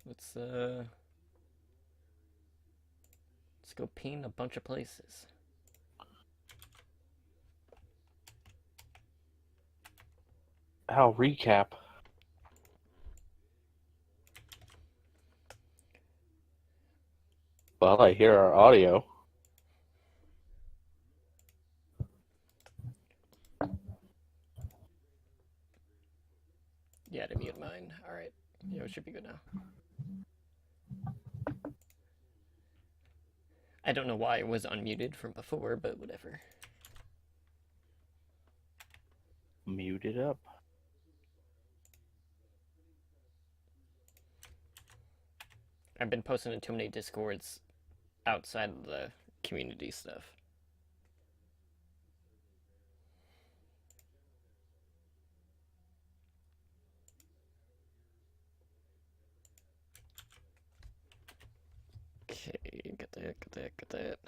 Let's let's go paint a bunch of places. I'll recap. Well, I hear our audio. Yeah, to mute mine. All right. Yeah, it should be good now. I don't know why it was unmuted from before, but whatever. Mute it up. I've been posting in too many discords outside of the community stuff. Okay, got that.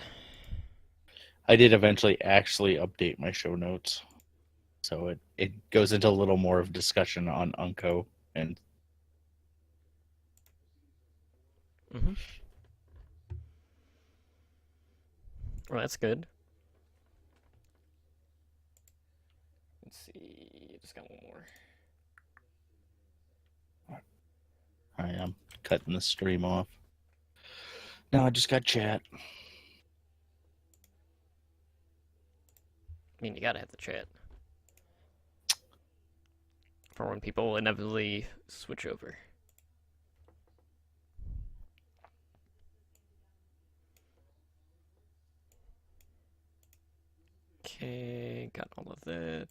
I did eventually actually update my show notes. So it goes into a little more of discussion on Unco and Mm-hmm. Well, that's good. Let's see. Just got one more. I am cutting the stream off. No, I just got chat. I mean, you gotta have the chat for when people inevitably switch over. Okay, got all of that.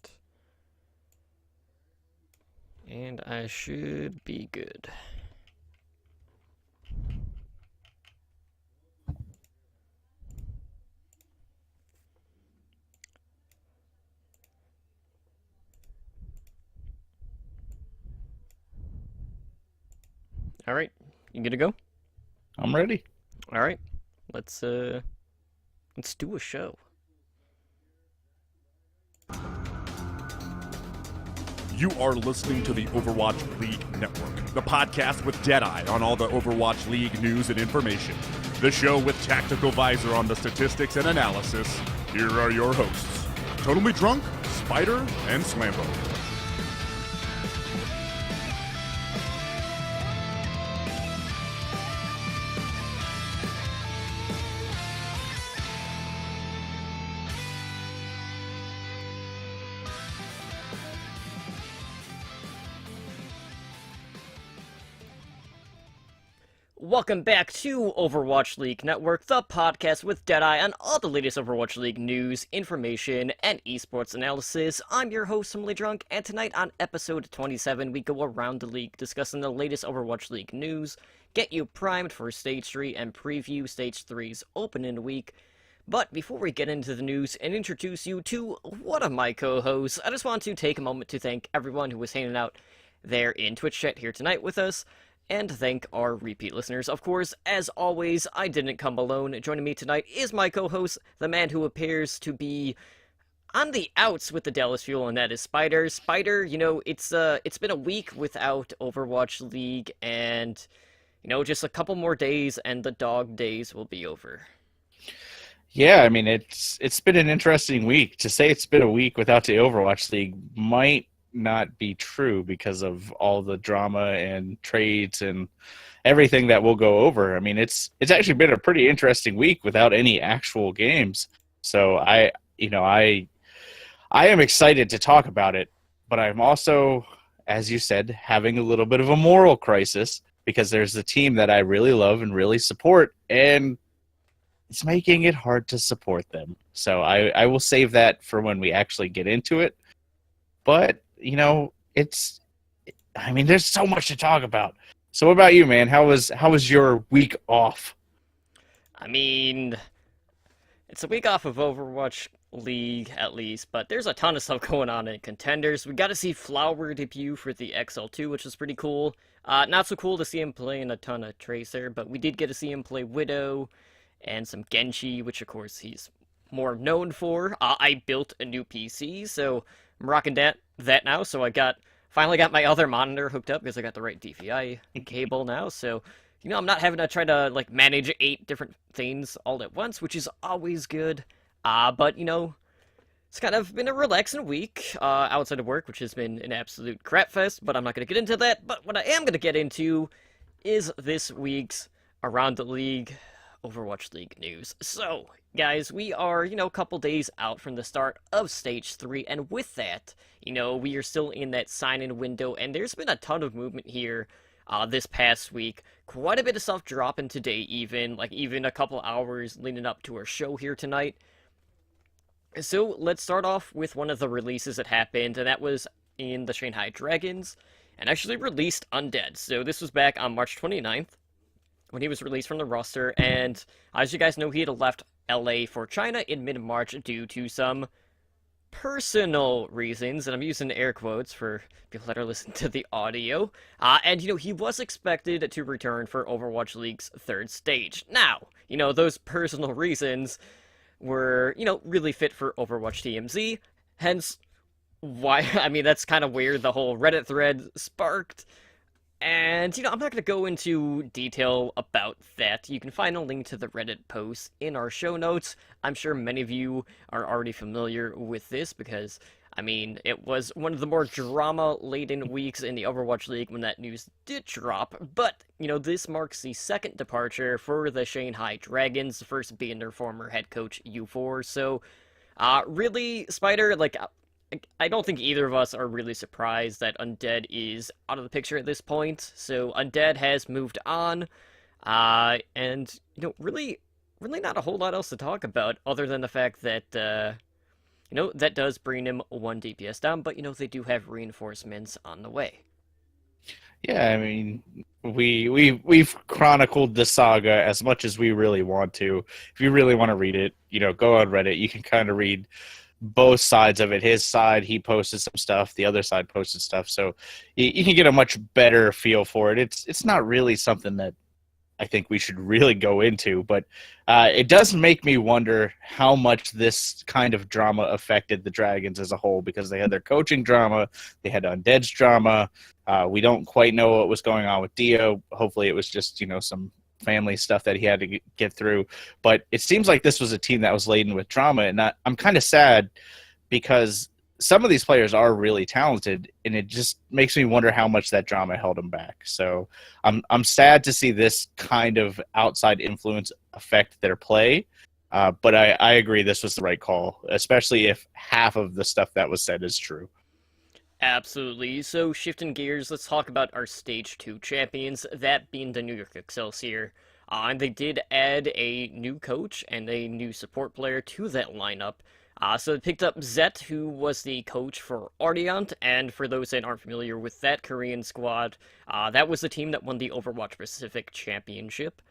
And I should be good. All right, you good to go? I'm ready. All right, let's do a show. You are listening to the Overwatch League Network, the podcast with Deadeye on all the Overwatch League news and information. The show with Tactical Visor on the statistics and analysis. Here are your hosts, Totally Drunk, Spider, and Slambo. Welcome back to Overwatch League Network, the podcast with Deadeye on all the latest Overwatch League news, information, and esports analysis. I'm your host, Simply Drunk, and tonight on episode 27, we go around the league discussing the latest Overwatch League news, get you primed for Stage 3, and preview Stage three's opening week. But before we get into the news and introduce you to one of my co-hosts, I just want to take a moment to thank everyone who was hanging out there in Twitch chat here tonight with us, and thank our repeat listeners. Of course, as always, I didn't come alone. Joining me tonight is my co-host, the man who appears to be on the outs with the Dallas Fuel, and that is Spider. Spider, it's been a week without Overwatch League, and just a couple more days, and the dog days will be over. Yeah, I mean it's been an interesting week. To say it's been a week without the Overwatch League might not be true because of all the drama and trades and everything that we'll go over. I mean, it's actually been a pretty interesting week without any actual games. So I am excited to talk about it, but I'm also, as you said, having a little bit of a moral crisis because there's a team that I really love and really support, and it's making it hard to support them. So I will save that for when we actually get into it. But, there's so much to talk about. So what about you, man? How was your week off? I mean, it's a week off of Overwatch League, at least, but there's a ton of stuff going on in Contenders. We got to see Flower debut for the XL2, which is pretty cool. Not so cool to see him playing a ton of Tracer, but we did get to see him play Widow and some Genji, which of course he's more known for. I built a new PC, so I'm rocking that now. So I got finally got my other monitor hooked up because I got the right DVI cable now. So, I'm not having to try to like manage 8 different things all at once, which is always good. But it's kind of been a relaxing week outside of work, which has been an absolute crap fest. But I'm not going to get into that. But what I am going to get into is this week's Around the League Overwatch League news. So, guys, we are, a couple days out from the start of Stage 3, and with that, we are still in that sign-in window, and there's been a ton of movement here this past week. Quite a bit of stuff dropping today, even a couple hours leading up to our show here tonight. So, let's start off with one of the releases that happened, and that was in the Shanghai Dragons, and actually released Undead. So, this was back on March 29th. When he was released from the roster, and as you guys know, he had left LA for China in mid-March due to some personal reasons, and I'm using air quotes for people that are listening to the audio. And he was expected to return for Overwatch League's 3rd stage. Now, those personal reasons were, really fit for Overwatch TMZ, hence why, that's kind of where the whole Reddit thread sparked. And, I'm not going to go into detail about that. You can find a link to the Reddit post in our show notes. I'm sure many of you are already familiar with this because, it was one of the more drama-laden weeks in the Overwatch League when that news did drop. But, this marks the 2nd departure for the Shanghai Dragons, the first being their former head coach, U4. So, really, Spider, I don't think either of us are really surprised that Undead is out of the picture at this point. So Undead has moved on, and really not a whole lot else to talk about other than the fact that that does bring him 1 DPS down. But they do have reinforcements on the way. Yeah, we've chronicled the saga as much as we really want to. If you really want to read it, go on Reddit. You can kind of read both sides of it. His side, he posted some stuff. The other side posted stuff. So you can get a much better feel for it. It's not really something that I think we should really go into, but it does make me wonder how much this kind of drama affected the Dragons as a whole, because they had their coaching drama, they had Undead's drama. We don't quite know what was going on with Dio. Hopefully it was just, some family stuff that he had to get through, but it seems like this was a team that was laden with drama, and I'm kind of sad because some of these players are really talented, and it just makes me wonder how much that drama held them back. So I'm sad to see this kind of outside influence affect their play, but I agree this was the right call, especially if half of the stuff that was said is true. Absolutely. So, shifting gears, let's talk about our Stage 2 champions, that being the New York Excelsior. And they did add a new coach and a new support player to that lineup. So they picked up Zet, who was the coach for Ardiant, and for those that aren't familiar with that Korean squad, that was the team that won the Overwatch Pacific Championship.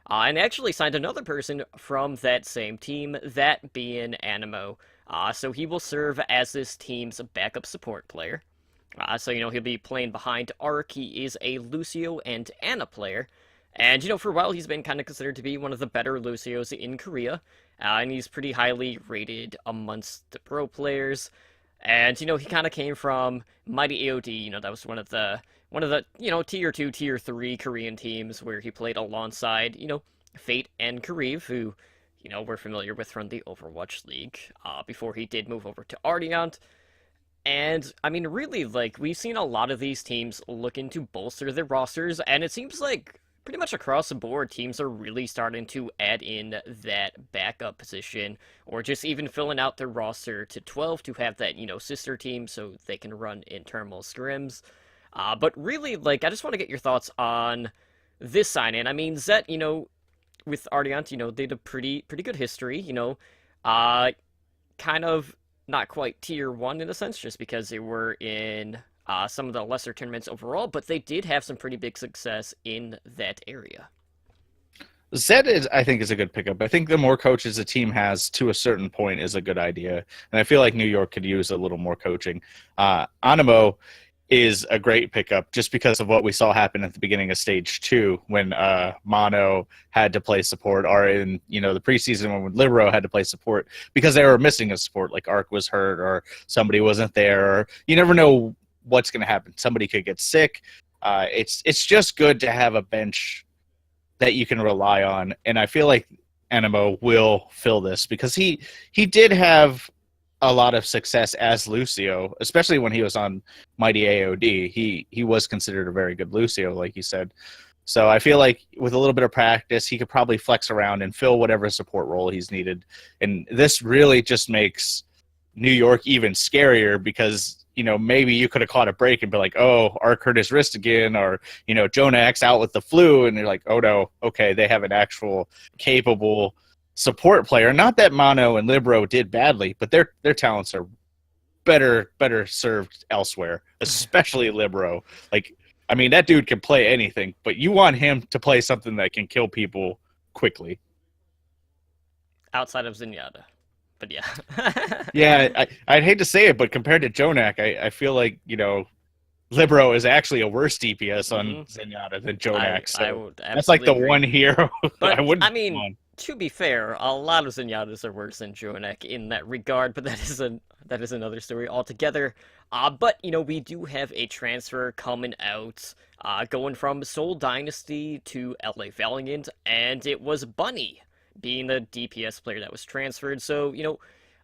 And they actually signed another person from that same team, that being Animo. So he will serve as this team's backup support player. So he'll be playing behind Arc. He is a Lucio and Ana player. And, for a while he's been kind of considered to be one of the better Lucios in Korea. And he's pretty highly rated amongst the pro players. And, he kind of came from Mighty AOD. That was one of the tier 2, tier 3 Korean teams where he played alongside, Fate and Kariv, who we're familiar with from the Overwatch League, before he did move over to Ardiant. And, really, we've seen a lot of these teams looking to bolster their rosters, and it seems like pretty much across the board, teams are really starting to add in that backup position, or just even filling out their roster to 12 to have that, sister team so they can run internal scrims. But really, I just want to get your thoughts on this sign-in. Zet, with Ardiant, they had a pretty good history, kind of not quite tier 1 in a sense, just because they were in some of the lesser tournaments overall, but they did have some pretty big success in that area. Zed I think is a good pickup. I think the more coaches a team has to a certain point is a good idea, and I feel like New York could use a little more coaching. Animo is a great pickup just because of what we saw happen at the beginning of Stage 2 when Mono had to play support, or in the preseason when Libero had to play support because they were missing a support, like Arc was hurt or somebody wasn't there, or you never know what's going to happen. Somebody could get sick. It's just good to have a bench that you can rely on, and I feel like Enemo will fill this because he did have a lot of success as Lucio, especially when he was on Mighty AOD. He was considered a very good Lucio, like you said. So I feel like with a little bit of practice, he could probably flex around and fill whatever support role he's needed. And this really just makes New York even scarier because, maybe you could have caught a break and be like, oh, Arc hurt his wrist again, or, Jonax out with the flu. And you're like, oh, no, okay, they have an actual capable support player. Not that Mono and Libero did badly, but their talents are better served elsewhere, especially Libero. That dude can play anything, but you want him to play something that can kill people quickly. Outside of Zenyatta. But yeah. Yeah, I'd hate to say it, but compared to Jonak, I feel like, Libero is actually a worse DPS on Zenyatta than Jonak. That's like the agree. One hero But, I wouldn't want. To be fair, a lot of Zenyatas are worse than Jonak in that regard, but that is another story altogether. But we do have a transfer coming out, going from Seoul Dynasty to LA Valiant, and it was Bunny being the DPS player that was transferred. So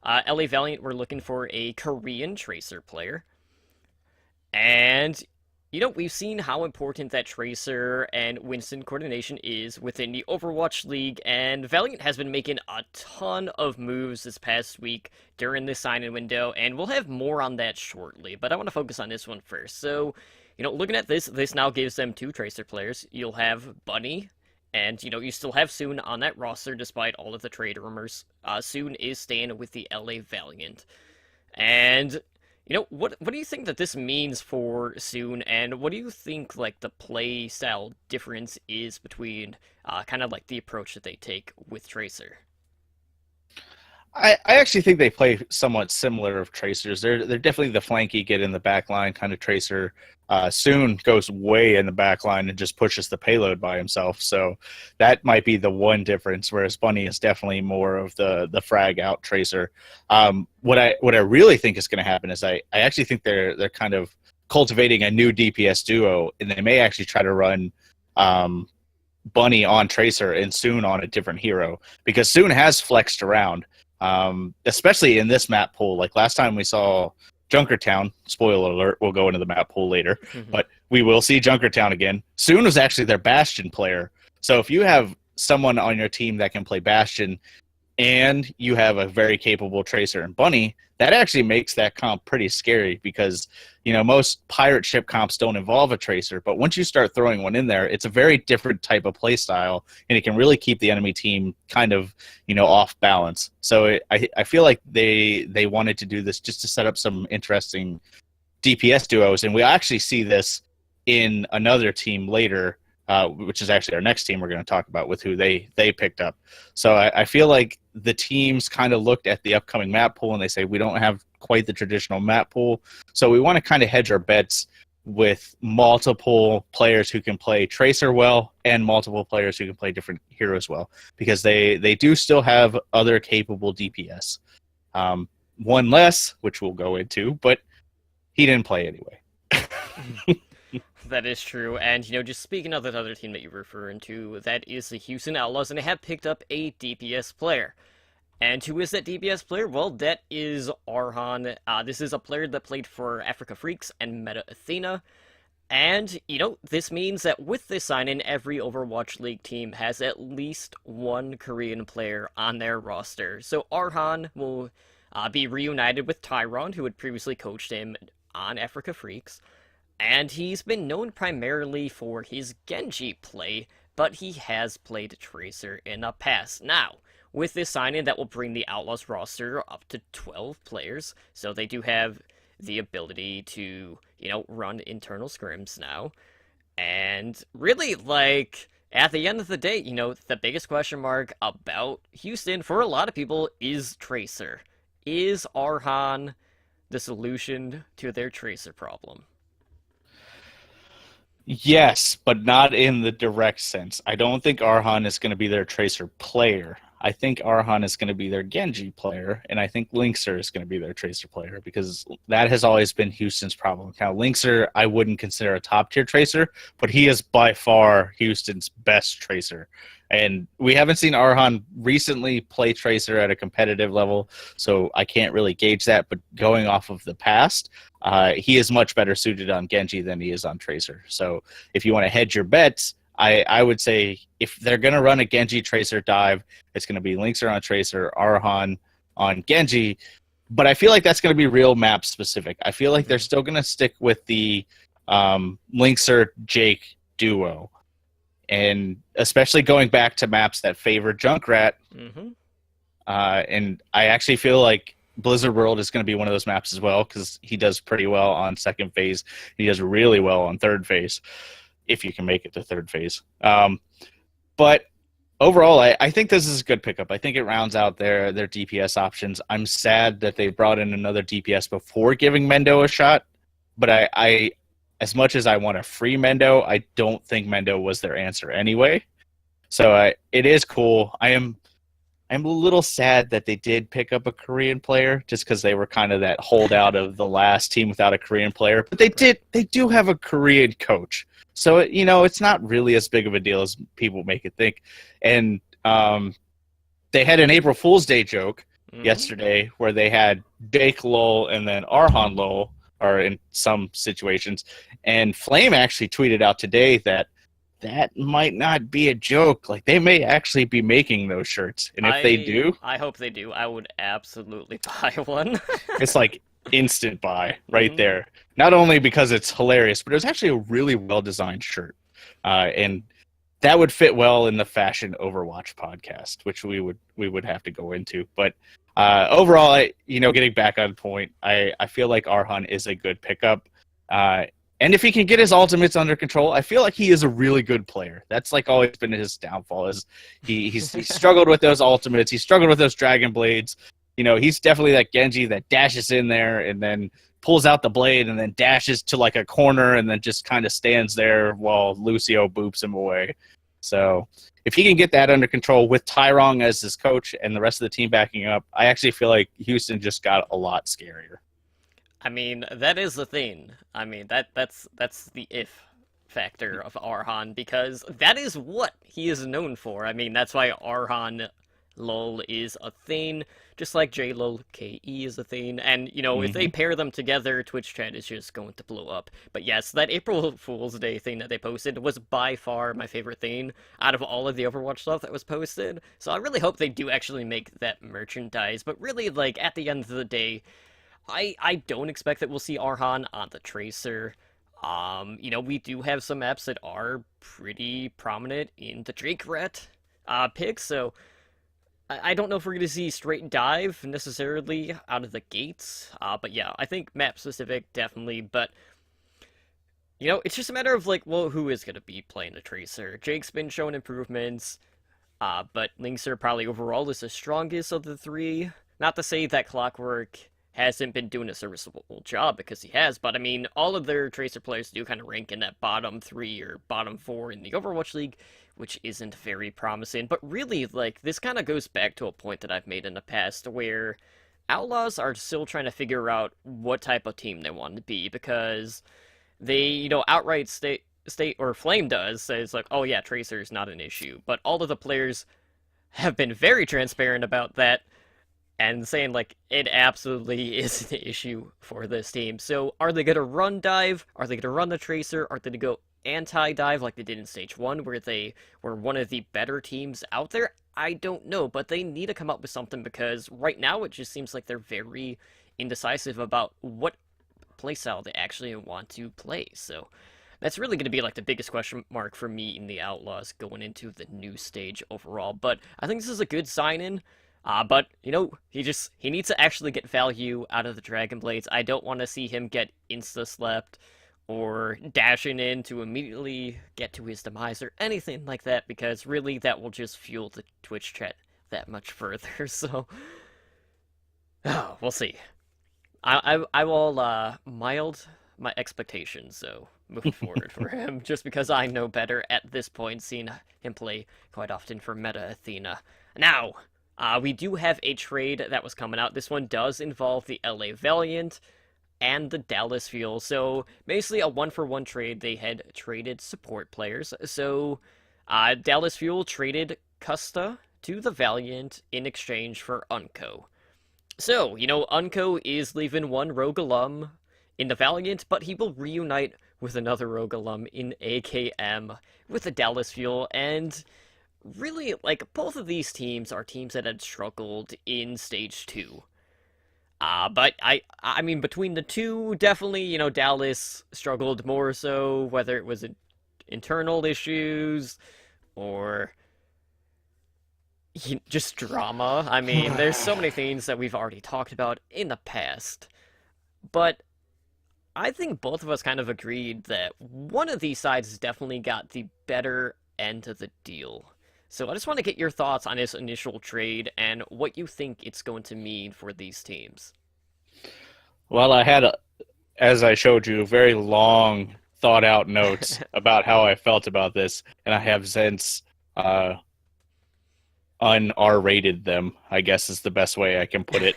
LA Valiant were looking for a Korean Tracer player, and we've seen how important that Tracer and Winston coordination is within the Overwatch League, and Valiant has been making a ton of moves this past week during the sign-in window, and we'll have more on that shortly, but I want to focus on this one first. So, looking at this now gives them 2 Tracer players. You'll have Bunny, and, you still have Soon on that roster despite all of the trade rumors. Soon is staying with the LA Valiant. And what do you think that this means for Soon, and what do you think, the play style difference is between kind of the approach that they take with Tracer? I actually think they play somewhat similar of Tracers. They're definitely the flanky, get in the back line kind of Tracer. Soon goes way in the back line and just pushes the payload by himself. So that might be the one difference, whereas Bunny is definitely more of the frag out Tracer. What I really think is going to happen is I actually think they're kind of cultivating a new DPS duo, and they may actually try to run Bunny on Tracer and Soon on a different hero, because Soon has flexed around. Especially in this map pool. Like last time we saw Junkertown, spoiler alert, we'll go into the map pool later, but we will see Junkertown again. Soon was actually their Bastion player. So if you have someone on your team that can play Bastion and you have a very capable Tracer and Bunny, that actually makes that comp pretty scary because, most pirate ship comps don't involve a Tracer, but once you start throwing one in there, it's a very different type of play style, and it can really keep the enemy team kind of, off balance. So I feel like they wanted to do this just to set up some interesting DPS duos, and we actually see this in another team later, which is actually our next team we're going to talk about with who they picked up. So I feel like the teams kind of looked at the upcoming map pool and they say, we don't have quite the traditional map pool, so we want to kind of hedge our bets with multiple players who can play Tracer well and multiple players who can play different heroes well, because they do still have other capable DPS. One less, which we'll go into, but he didn't play anyway. That is true, and just speaking of that other team that you're referring to, that is the Houston Outlaws, and they have picked up a DPS player. And who is that DPS player? Well, that is Arhan. This is a player that played for Africa Freaks and Meta Athena. And, this means that with this sign-in, every Overwatch League team has at least one Korean player on their roster. So Arhan will be reunited with Tyron, who had previously coached him on Africa Freaks. And he's been known primarily for his Genji play, but he has played Tracer in the past. Now, with this sign-in, that will bring the Outlaws roster up to 12 players, so they do have the ability to, run internal scrims now. And really, at the end of the day, the biggest question mark about Houston for a lot of people is Tracer. Is Arhan the solution to their Tracer problem? Yes, but not in the direct sense. I don't think Arhan is going to be their Tracer player. I think Arhan is going to be their Genji player, and I think Linkser is going to be their Tracer player because that has always been Houston's problem. Now, Linkser, I wouldn't consider a top-tier Tracer, but he is by far Houston's best Tracer. And we haven't seen Arhan recently play Tracer at a competitive level, so I can't really gauge that. But going off of the past, he is much better suited on Genji than he is on Tracer. So if you want to hedge your bets, I would say if they're going to run a Genji Tracer dive, it's going to be Linkser on Tracer, Arhan on Genji. But I feel like that's going to be real map specific. I feel like they're still going to stick with the Linkser Jake duo. And especially going back to maps that favor Junkrat. Mm-hmm. And I actually feel like Blizzard World is going to be one of those maps as well because he does pretty well on second phase. He does really well on third phase, if you can make it to third phase. But overall, I think this is a good pickup. I think it rounds out their DPS options. I'm sad that they brought in another DPS before giving Mendo a shot, but I as much as I want a free Mendo, I don't think Mendo was their answer anyway. So it is cool. I'm a little sad that they did pick up a Korean player just because they were kind of that holdout of the last team without a Korean player. But they do have a Korean coach. So, it's not really as big of a deal as people make it think. And they had an April Fool's Day joke yesterday where they had Jake Lowell and then Arhan Lowell, or in some situations. And Flame actually tweeted out today that might not be a joke. Like, they may actually be making those shirts. And if they do... I hope they do. I would absolutely buy one. It's like instant buy right there. Not only because it's hilarious, but it was actually a really well-designed shirt. And that would fit well in the Fashion Overwatch podcast, which we would have to go into. But overall, getting back on point, I feel like Arhan is a good pickup. And if he can get his ultimates under control, I feel like he is a really good player. That's like always been his downfall. Is he struggled with those ultimates. He struggled with those Dragon Blades. He's definitely that Genji that dashes in there and then pulls out the blade and then dashes to like a corner and then just kind of stands there while Lucio boops him away. So if he can get that under control with Tyrong as his coach and the rest of the team backing up, I actually feel like Houston just got a lot scarier. I mean, that is the thing. I mean, that's the if factor of Arhan, because that is what he is known for. I mean, that's why Arhan LOL is a thing, just like JLOL KE is a thing. And, if they pair them together, Twitch chat is just going to blow up. But yes, that April Fool's Day thing that they posted was by far my favorite thing out of all of the Overwatch stuff that was posted. So I really hope they do actually make that merchandise. But really, at the end of the day, I don't expect that we'll see Arhan on the Tracer. We do have some maps that are pretty prominent in the Junkrat picks, so I don't know if we're going to see straight dive necessarily out of the gates. But yeah, I think map specific, definitely. But, it's just a matter of, who is going to be playing the Tracer? Jake's been showing improvements, but Linkser probably overall is the strongest of the three. Not to say that Clockwork hasn't been doing a serviceable job, because he has, but I mean, all of their Tracer players do kind of rank in that bottom 3 or bottom 4 in the Overwatch League, which isn't very promising. But really, this kind of goes back to a point that I've made in the past, where Outlaws are still trying to figure out what type of team they want to be, because they, outright state, or Flame does, says oh yeah, Tracer is not an issue, but all of the players have been very transparent about that, and saying, it absolutely is an issue for this team. So, are they going to run dive? Are they going to run the Tracer? Are they going to go anti-dive like they did in Stage 1, where they were one of the better teams out there? I don't know, but they need to come up with something, because right now it just seems like they're very indecisive about what playstyle they actually want to play. So, that's really going to be, the biggest question mark for me in the Outlaws going into the new stage overall. But I think this is a good sign-in. But, he needs to actually get value out of the Dragon Blades. I don't want to see him get insta-slept or dashing in to immediately get to his demise or anything like that, because really that will just fuel the Twitch chat that much further. So, we'll see. I will mild my expectations, so moving forward for him, just because I know better at this point, seeing him play quite often for Meta Athena. Now, We do have a trade that was coming out. This one does involve the LA Valiant and the Dallas Fuel. So basically a one-for-one trade. They had traded support players. So Dallas Fuel traded Custa to the Valiant in exchange for Unco. So, Unco is leaving one rogue alum in the Valiant, but he will reunite with another rogue alum in AKM with the Dallas Fuel, and really, both of these teams are teams that had struggled in Stage 2. But I mean, between the two, definitely, Dallas struggled more so, whether it was internal issues or just drama. I mean, there's so many things that we've already talked about in the past. But I think both of us kind of agreed that one of these sides has definitely got the better end of the deal. So I just want to get your thoughts on this initial trade and what you think it's going to mean for these teams. Well, I had, as I showed you, very long, thought-out notes about how I felt about this, and I have since un-R-rated them, I guess is the best way I can put it.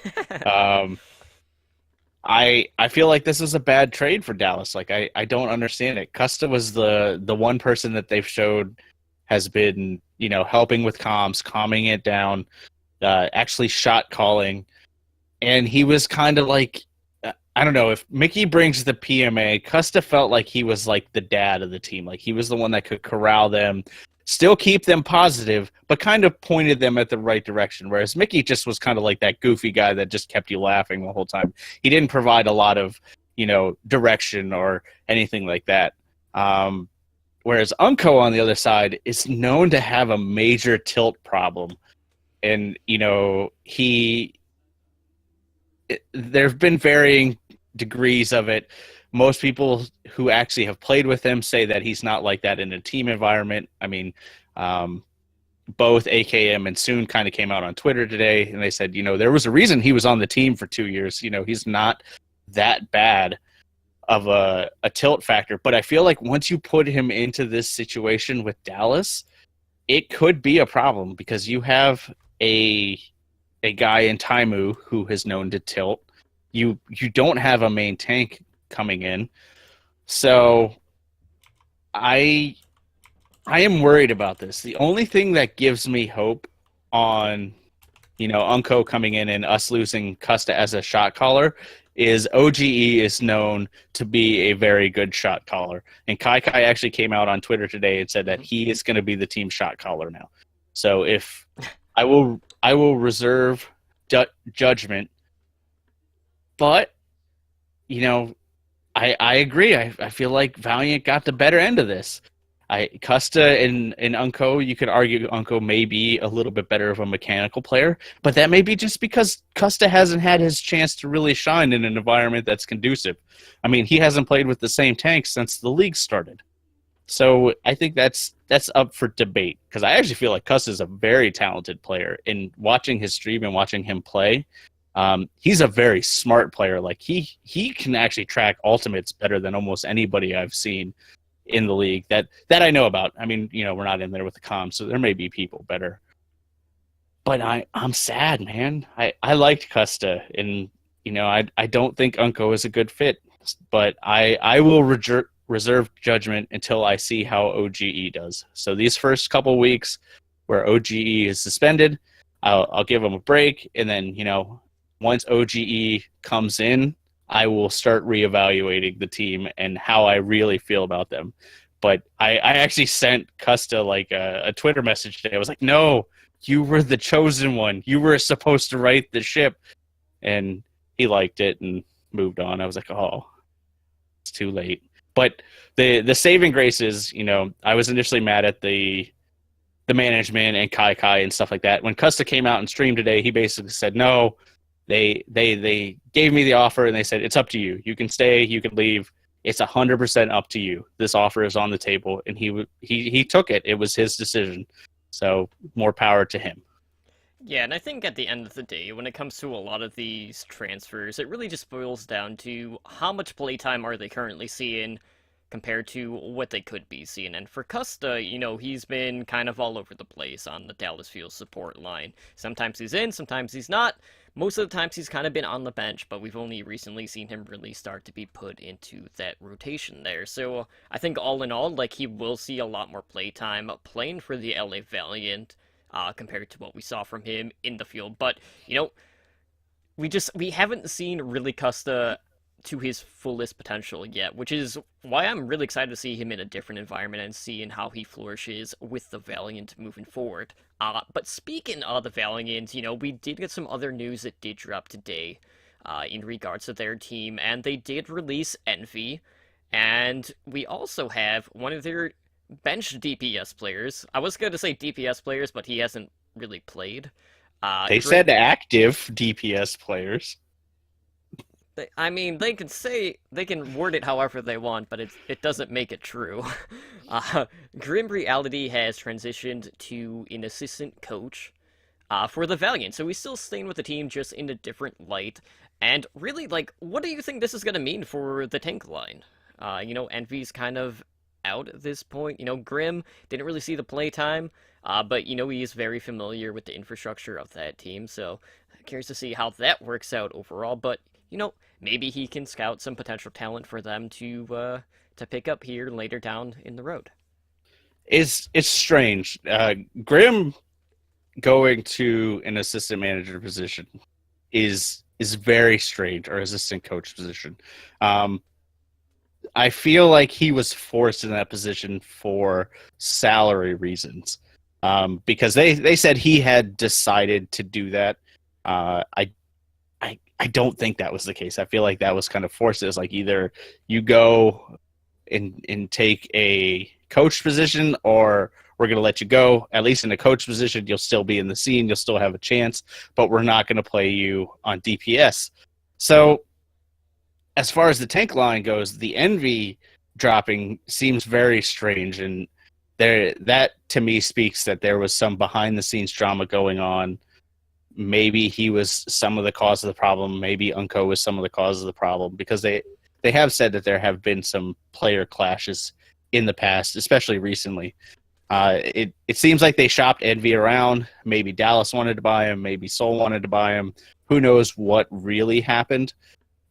I feel like this is a bad trade for Dallas. Like, I don't understand it. Custa was the one person that they've showed has been, helping with comms, calming it down, actually shot calling. And he was kind of like, I don't know, if Mickey brings the PMA, Custa felt like he was like the dad of the team. Like, he was the one that could corral them, still keep them positive, but kind of pointed them at the right direction. Whereas Mickey just was kind of like that goofy guy that just kept you laughing the whole time. He didn't provide a lot of, direction or anything like that. Whereas Unco on the other side is known to have a major tilt problem. And, there have been varying degrees of it. Most people who actually have played with him say that he's not like that in a team environment. I mean, both AKM and Soon kind of came out on Twitter today, and they said, there was a reason he was on the team for 2 years. He's not that bad of a tilt factor. But I feel like once you put him into this situation with Dallas, it could be a problem because you have a guy in Taimu who is known to tilt. You don't have a main tank coming in. So I am worried about this. The only thing that gives me hope on, Unco coming in and us losing Custa as a shot caller is OGE is known to be a very good shot caller. And Kai actually came out on Twitter today and said that he is going to be the team shot caller now. So if I will reserve judgment, but I agree. I feel like Valiant got the better end of this. Custa and Unco, you could argue Unco may be a little bit better of a mechanical player, but that may be just because Custa hasn't had his chance to really shine in an environment that's conducive. I mean, he hasn't played with the same tank since the league started. So I think that's up for debate because I actually feel like Custa is a very talented player. In watching his stream and watching him play, he's a very smart player. Like he can actually track ultimates better than almost anybody I've seen in the league that I know about. I mean, we're not in there with the comms, so there may be people better. But I'm sad, man. I liked Custa, and I don't think Unco is a good fit. But I will reserve judgment until I see how OGE does. So these first couple weeks where OGE is suspended, I'll give him a break, and then once OGE comes in, I will start reevaluating the team and how I really feel about them. But I actually sent Custa like a Twitter message today. I was like, no, you were the chosen one. You were supposed to right the ship. And he liked it and moved on. I was like, oh, it's too late. But the saving grace is, I was initially mad at the management and Kai and stuff like that. When Custa came out and streamed today, he basically said, no, They gave me the offer and they said, it's up to you. You can stay, you can leave. It's 100% up to you. This offer is on the table, and he took it. It was his decision. So more power to him. Yeah, and I think at the end of the day, when it comes to a lot of these transfers, it really just boils down to how much playtime are they currently seeing, compared to what they could be seeing. And for Custa, he's been kind of all over the place on the Dallas Fuel support line. Sometimes he's in, sometimes he's not. Most of the times he's kind of been on the bench, but we've only recently seen him really start to be put into that rotation there. So I think all in all, like, he will see a lot more playtime playing for the LA Valiant compared to what we saw from him in the field. But, we haven't seen really Custa to his fullest potential yet, which is why I'm really excited to see him in a different environment and seeing how he flourishes with the Valiant moving forward. But speaking of the Valiant, we did get some other news that did drop today in regards to their team, and they did release Envy, and we also have one of their bench DPS players. I was going to say DPS players, but he hasn't really played. They said active DPS players. I mean, they can word it however they want, but it doesn't make it true. Grim Reality has transitioned to an assistant coach for the Valiant, so he's still staying with the team, just in a different light. And really, like, what do you think this is going to mean for the tank line? Envy's kind of out at this point. Grim didn't really see the play time, but, he is very familiar with the infrastructure of that team, so curious to see how that works out overall. But maybe he can scout some potential talent for them to pick up here later down in the road. It's strange. Grim going to an assistant manager position is very strange, or assistant coach position. I feel like he was forced in that position for salary reasons, because they said he had decided to do that. I don't think that was the case. I feel like that was kind of forced. It was like either you go and take a coach position, or we're going to let you go. At least in a coach position, you'll still be in the scene. You'll still have a chance, but we're not going to play you on DPS. So as far as the tank line goes, the Envy dropping seems very strange. And that to me speaks that there was some behind the scenes drama going on. Maybe he was some of the cause of the problem. Maybe Unco was some of the cause of the problem, because they have said that there have been some player clashes in the past, especially recently. It seems like they shopped Envy around. Maybe Dallas wanted to buy him. Maybe Seoul wanted to buy him. Who knows what really happened?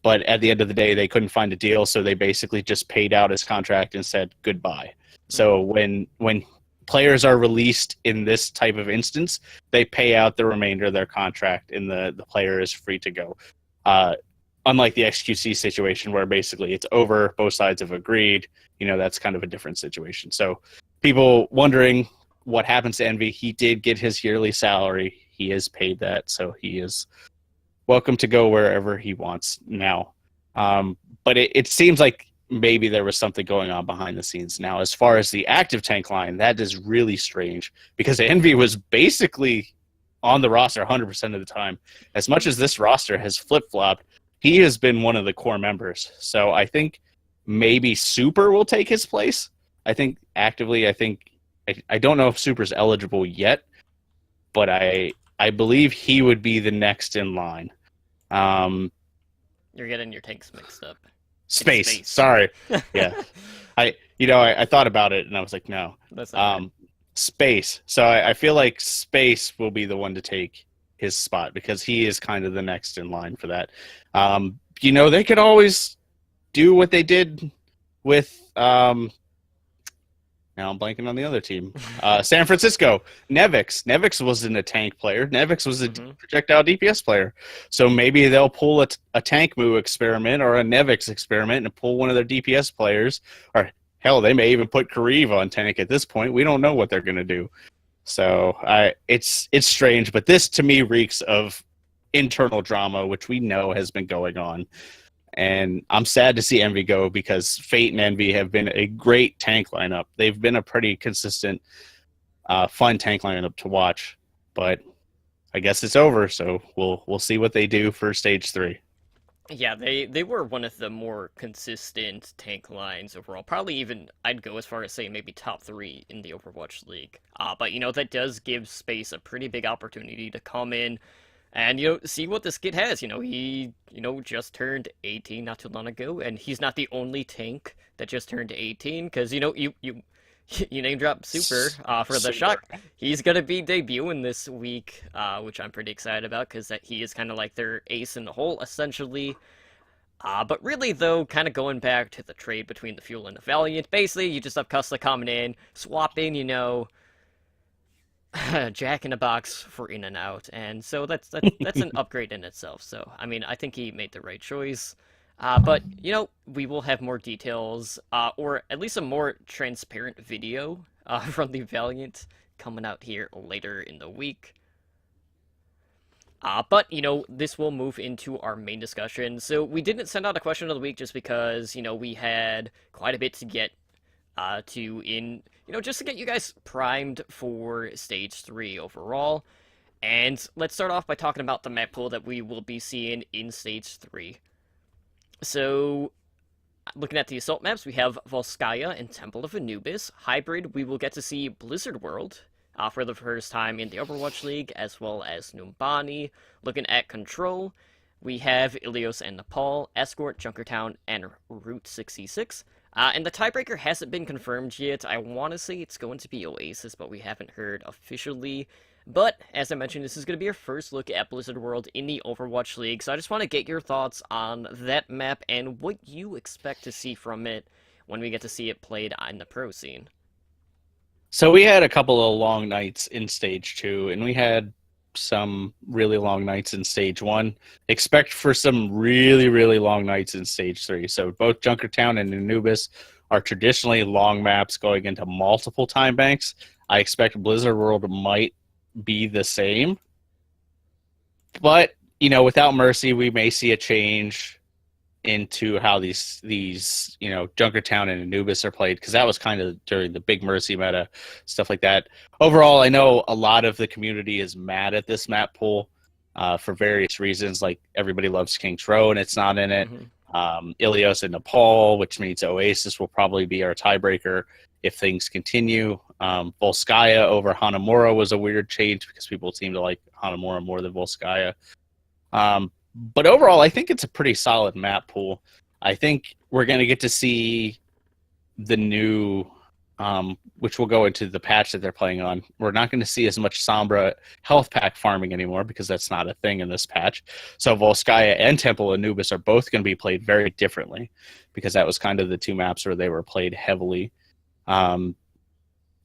But at the end of the day, they couldn't find a deal, so they basically just paid out his contract and said goodbye. So when players are released in this type of instance, they pay out the remainder of their contract and the player is free to go. Unlike the XQC situation where basically it's over, both sides have agreed, that's kind of a different situation. So people wondering what happens to Envy, he did get his yearly salary. He is paid that, so he is welcome to go wherever he wants now. But it seems like maybe there was something going on behind the scenes. Now, as far as the active tank line, that is really strange, because Envy was basically on the roster 100% of the time. As much as this roster has flip-flopped, he has been one of the core members. So I think maybe Super will take his place. I think actively, I don't know if Super's eligible yet, but I believe he would be the next in line. You're getting your tanks mixed up. Space. Sorry. Yeah. I thought about it and I was like, no. That's not Space. So I feel like Space will be the one to take his spot, because he is kind of the next in line for that. They could always do what they did with now I'm blanking on the other team. San Francisco. Nevix. Nevix wasn't a tank player. Nevix was a projectile DPS player. So maybe they'll pull a tank moo experiment or a Nevix experiment and pull one of their DPS players. Or hell, they may even put Kareev on tank at this point. We don't know what they're going to do. So it's strange. But this, to me, reeks of internal drama, which we know has been going on. And I'm sad to see Envy go, because Fate and Envy have been a great tank lineup. They've been a pretty consistent, fun tank lineup to watch. But I guess it's over, so we'll see what they do for Stage 3. Yeah, they were one of the more consistent tank lines overall. Probably even, I'd go as far as saying maybe top 3 in the Overwatch League. But, that does give Space a pretty big opportunity to come in, And, see what this kid has. He, just turned 18 not too long ago, and he's not the only tank that just turned 18, because, you name drop Super for the Super. Shock. He's going to be debuting this week, which I'm pretty excited about, because he is kind of like their ace in the hole, essentially. But really, though, kind of going back to the trade between the Fuel and the Valiant, basically, you just have Custa coming in, swapping, Jack in a Box for in and out, and so that's an upgrade in itself. So I mean, I think he made the right choice. But we will have more details, or at least a more transparent video from the Valiant coming out here later in the week. But this will move into our main discussion. So we didn't send out a question of the week just because we had quite a bit to get just to get you guys primed for Stage 3 overall. And let's start off by talking about the map pool that we will be seeing in Stage 3. So, looking at the Assault maps, we have Volskaya and Temple of Anubis. Hybrid, we will get to see Blizzard World for the first time in the Overwatch League, as well as Numbani. Looking at Control, we have Ilios and Nepal, Escort, Junkertown, and Route 66. And the tiebreaker hasn't been confirmed yet. I want to say it's going to be Oasis, but we haven't heard officially. But, as I mentioned, this is going to be our first look at Blizzard World in the Overwatch League, so I just want to get your thoughts on that map and what you expect to see from it when we get to see it played in the pro scene. So we had a couple of long nights in Stage 2, and we had some really long nights in Stage 1. Expect for some really, really long nights in Stage 3. So both Junkertown and Anubis are traditionally long maps going into multiple time banks. I expect Blizzard World might be the same. But, without Mercy, we may see a change into how these Junkertown and Anubis are played, because that was kind of during the big Mercy meta, stuff like that. Overall, I know a lot of the community is mad at this map pool for various reasons, like everybody loves King's Row and it's not in it. Ilios and Nepal, which means Oasis will probably be our tiebreaker if things continue. Volskaya over Hanamura was a weird change because people seem to like Hanamura more than Volskaya. But overall, I think it's a pretty solid map pool. I think we're going to get to see the new, which will go into the patch that they're playing on. We're not going to see as much Sombra health pack farming anymore because that's not a thing in this patch. So Volskaya and Temple Anubis are both going to be played very differently because that was kind of the two maps where they were played heavily.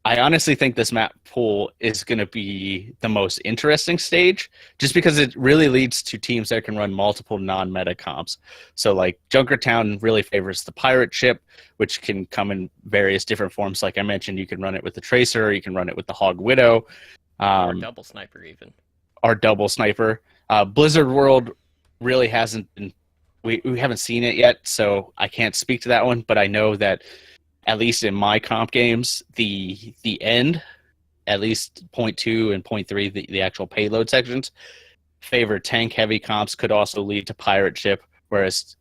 I honestly think this map pool is going to be the most interesting stage just because it really leads to teams that can run multiple non-meta comps. So like Junkertown really favors the pirate ship, which can come in various different forms. Like I mentioned, you can run it with the Tracer, or you can run it with the Hog Widow. Or double sniper even. Or double sniper. Blizzard World really hasn't been, we haven't seen it yet, so I can't speak to that one, but I know that at least in my comp games, the end, at least 0.2 and 0.3, the actual payload sections, favor tank heavy comps, could also lead to pirate ship, whereas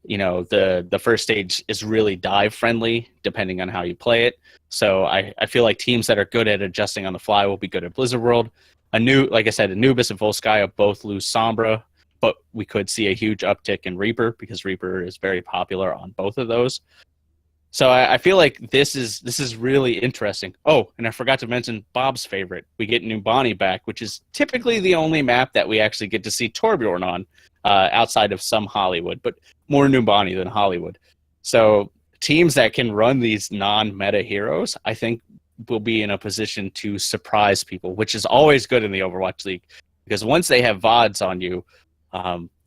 the first stage is really dive friendly depending on how you play it. So I feel like teams that are good at adjusting on the fly will be good at Blizzard World. Like I said, Anubis and Volskaya both lose Sombra, but we could see a huge uptick in Reaper because Reaper is very popular on both of those. So I feel like this is really interesting. Oh, and I forgot to mention Bob's favorite. We get Numbani back, which is typically the only map that we actually get to see Torbjorn on, outside of some Hollywood, but more Numbani than Hollywood. So teams that can run these non-meta heroes, I think, will be in a position to surprise people, which is always good in the Overwatch League, because once they have VODs on you,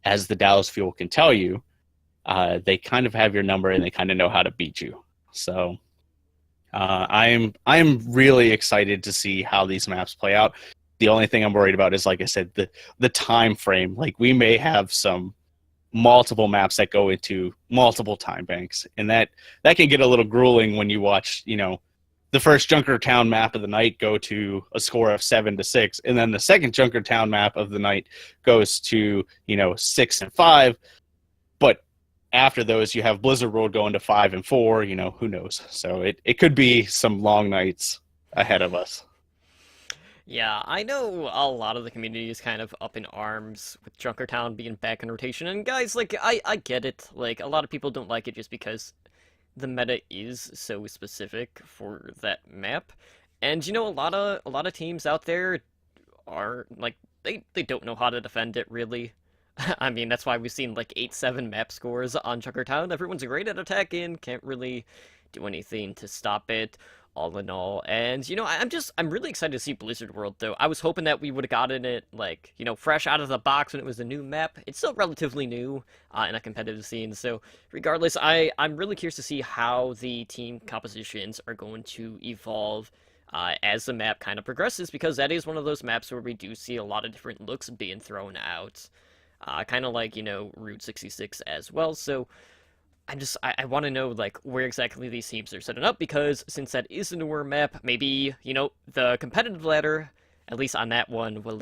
as the Dallas Fuel can tell you, they kind of have your number and they kind of know how to beat you. So I'm really excited to see how these maps play out. The only thing I'm worried about is, like I said, the time frame. Like we may have some multiple maps that go into multiple time banks, and that can get a little grueling when you watch, the first Junkertown map of the night go to a score of 7-6, and then the second Junkertown map of the night goes to 6-5. But after those, you have Blizzard World going to 5-4. Who knows? So it could be some long nights ahead of us. Yeah, I know a lot of the community is kind of up in arms with Junkertown being back in rotation, and guys, like, I get it. Like, a lot of people don't like it just because the meta is so specific for that map. And a lot of teams out there are like they don't know how to defend it really. I mean, that's why we've seen like 8-7 map scores on Town. Everyone's great at attacking, can't really do anything to stop it, all in all. And, I'm really excited to see Blizzard World, though. I was hoping that we would have gotten it, like, fresh out of the box when it was a new map. It's still relatively new in a competitive scene, so regardless, I'm really curious to see how the team compositions are going to evolve as the map kind of progresses, because that is one of those maps where we do see a lot of different looks being thrown out. Kind of like, Route 66 as well. So I want to know, like, where exactly these teams are setting up, because since that is a newer map, maybe, the competitive ladder, at least on that one, will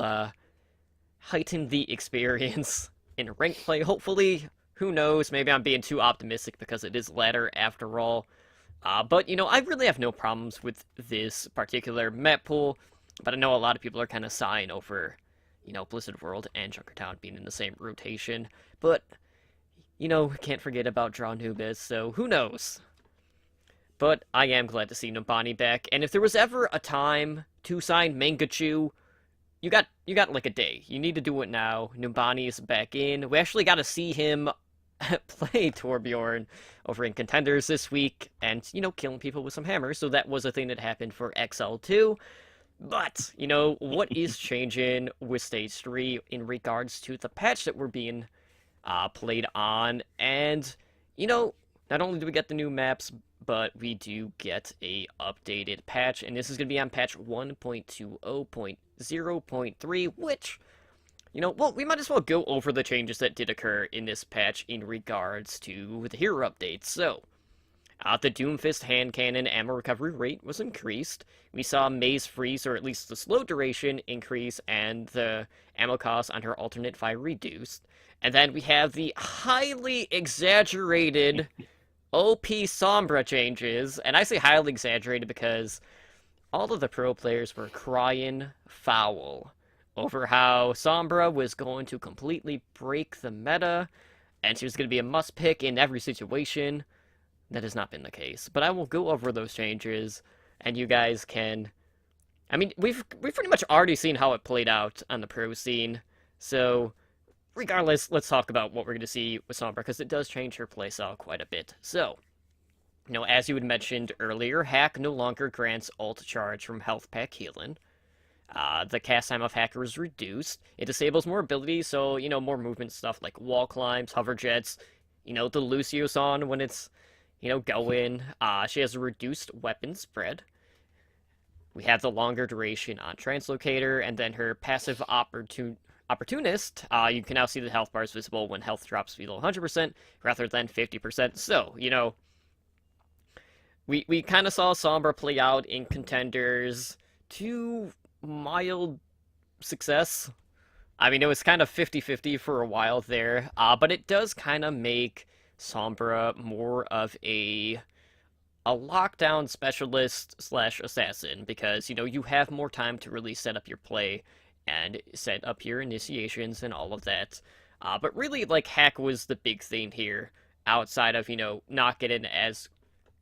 heighten the experience in rank play, hopefully. Who knows? Maybe I'm being too optimistic because it is ladder after all. But, I really have no problems with this particular map pool, but I know a lot of people are kind of sighing over, Blizzard World and Junkertown being in the same rotation. But, can't forget about Draw Nubis, so who knows? But I am glad to see Numbani back, and if there was ever a time to sign Mangachu, you got like a day. You need to do it now. Numbani is back in. We actually got to see him play Torbjorn over in Contenders this week, and, killing people with some hammers, so that was a thing that happened for XL2. But, what is changing with Stage 3 in regards to the patch that we're being played on? And, not only do we get the new maps, but we do get a updated patch, and this is going to be on patch 1.20.0.3, which, well, we might as well go over the changes that did occur in this patch in regards to the hero updates. So, the Doomfist hand cannon ammo recovery rate was increased. We saw Maze freeze, or at least the slow duration, increase, and the ammo cost on her alternate fire reduced. And then we have the highly exaggerated OP Sombra changes. And I say highly exaggerated because all of the pro players were crying foul over how Sombra was going to completely break the meta, and she was going to be a must pick in every situation. That has not been the case, but I will go over those changes, and you guys can... I mean, we've pretty much already seen how it played out on the pro scene, so regardless, let's talk about what we're going to see with Sombra, because it does change her playstyle quite a bit. So, as you had mentioned earlier, Hack no longer grants ult charge from health pack healing. The cast time of Hacker is reduced. It disables more abilities, so, more movement stuff like wall climbs, hover jets, the Lucio's on when it's go in. She has a reduced weapon spread. We have the longer duration on Translocator, and then her passive Opportunist. You can now see the health bars visible when health drops below 100% rather than 50%. So, we kind of saw Sombra play out in Contenders to mild success. I mean, it was kind of 50-50 for a while there, but it does kind of make Sombra more of a lockdown specialist / assassin, because, you have more time to really set up your play and set up your initiations and all of that. But really, like, Hack was the big thing here, outside of, not getting as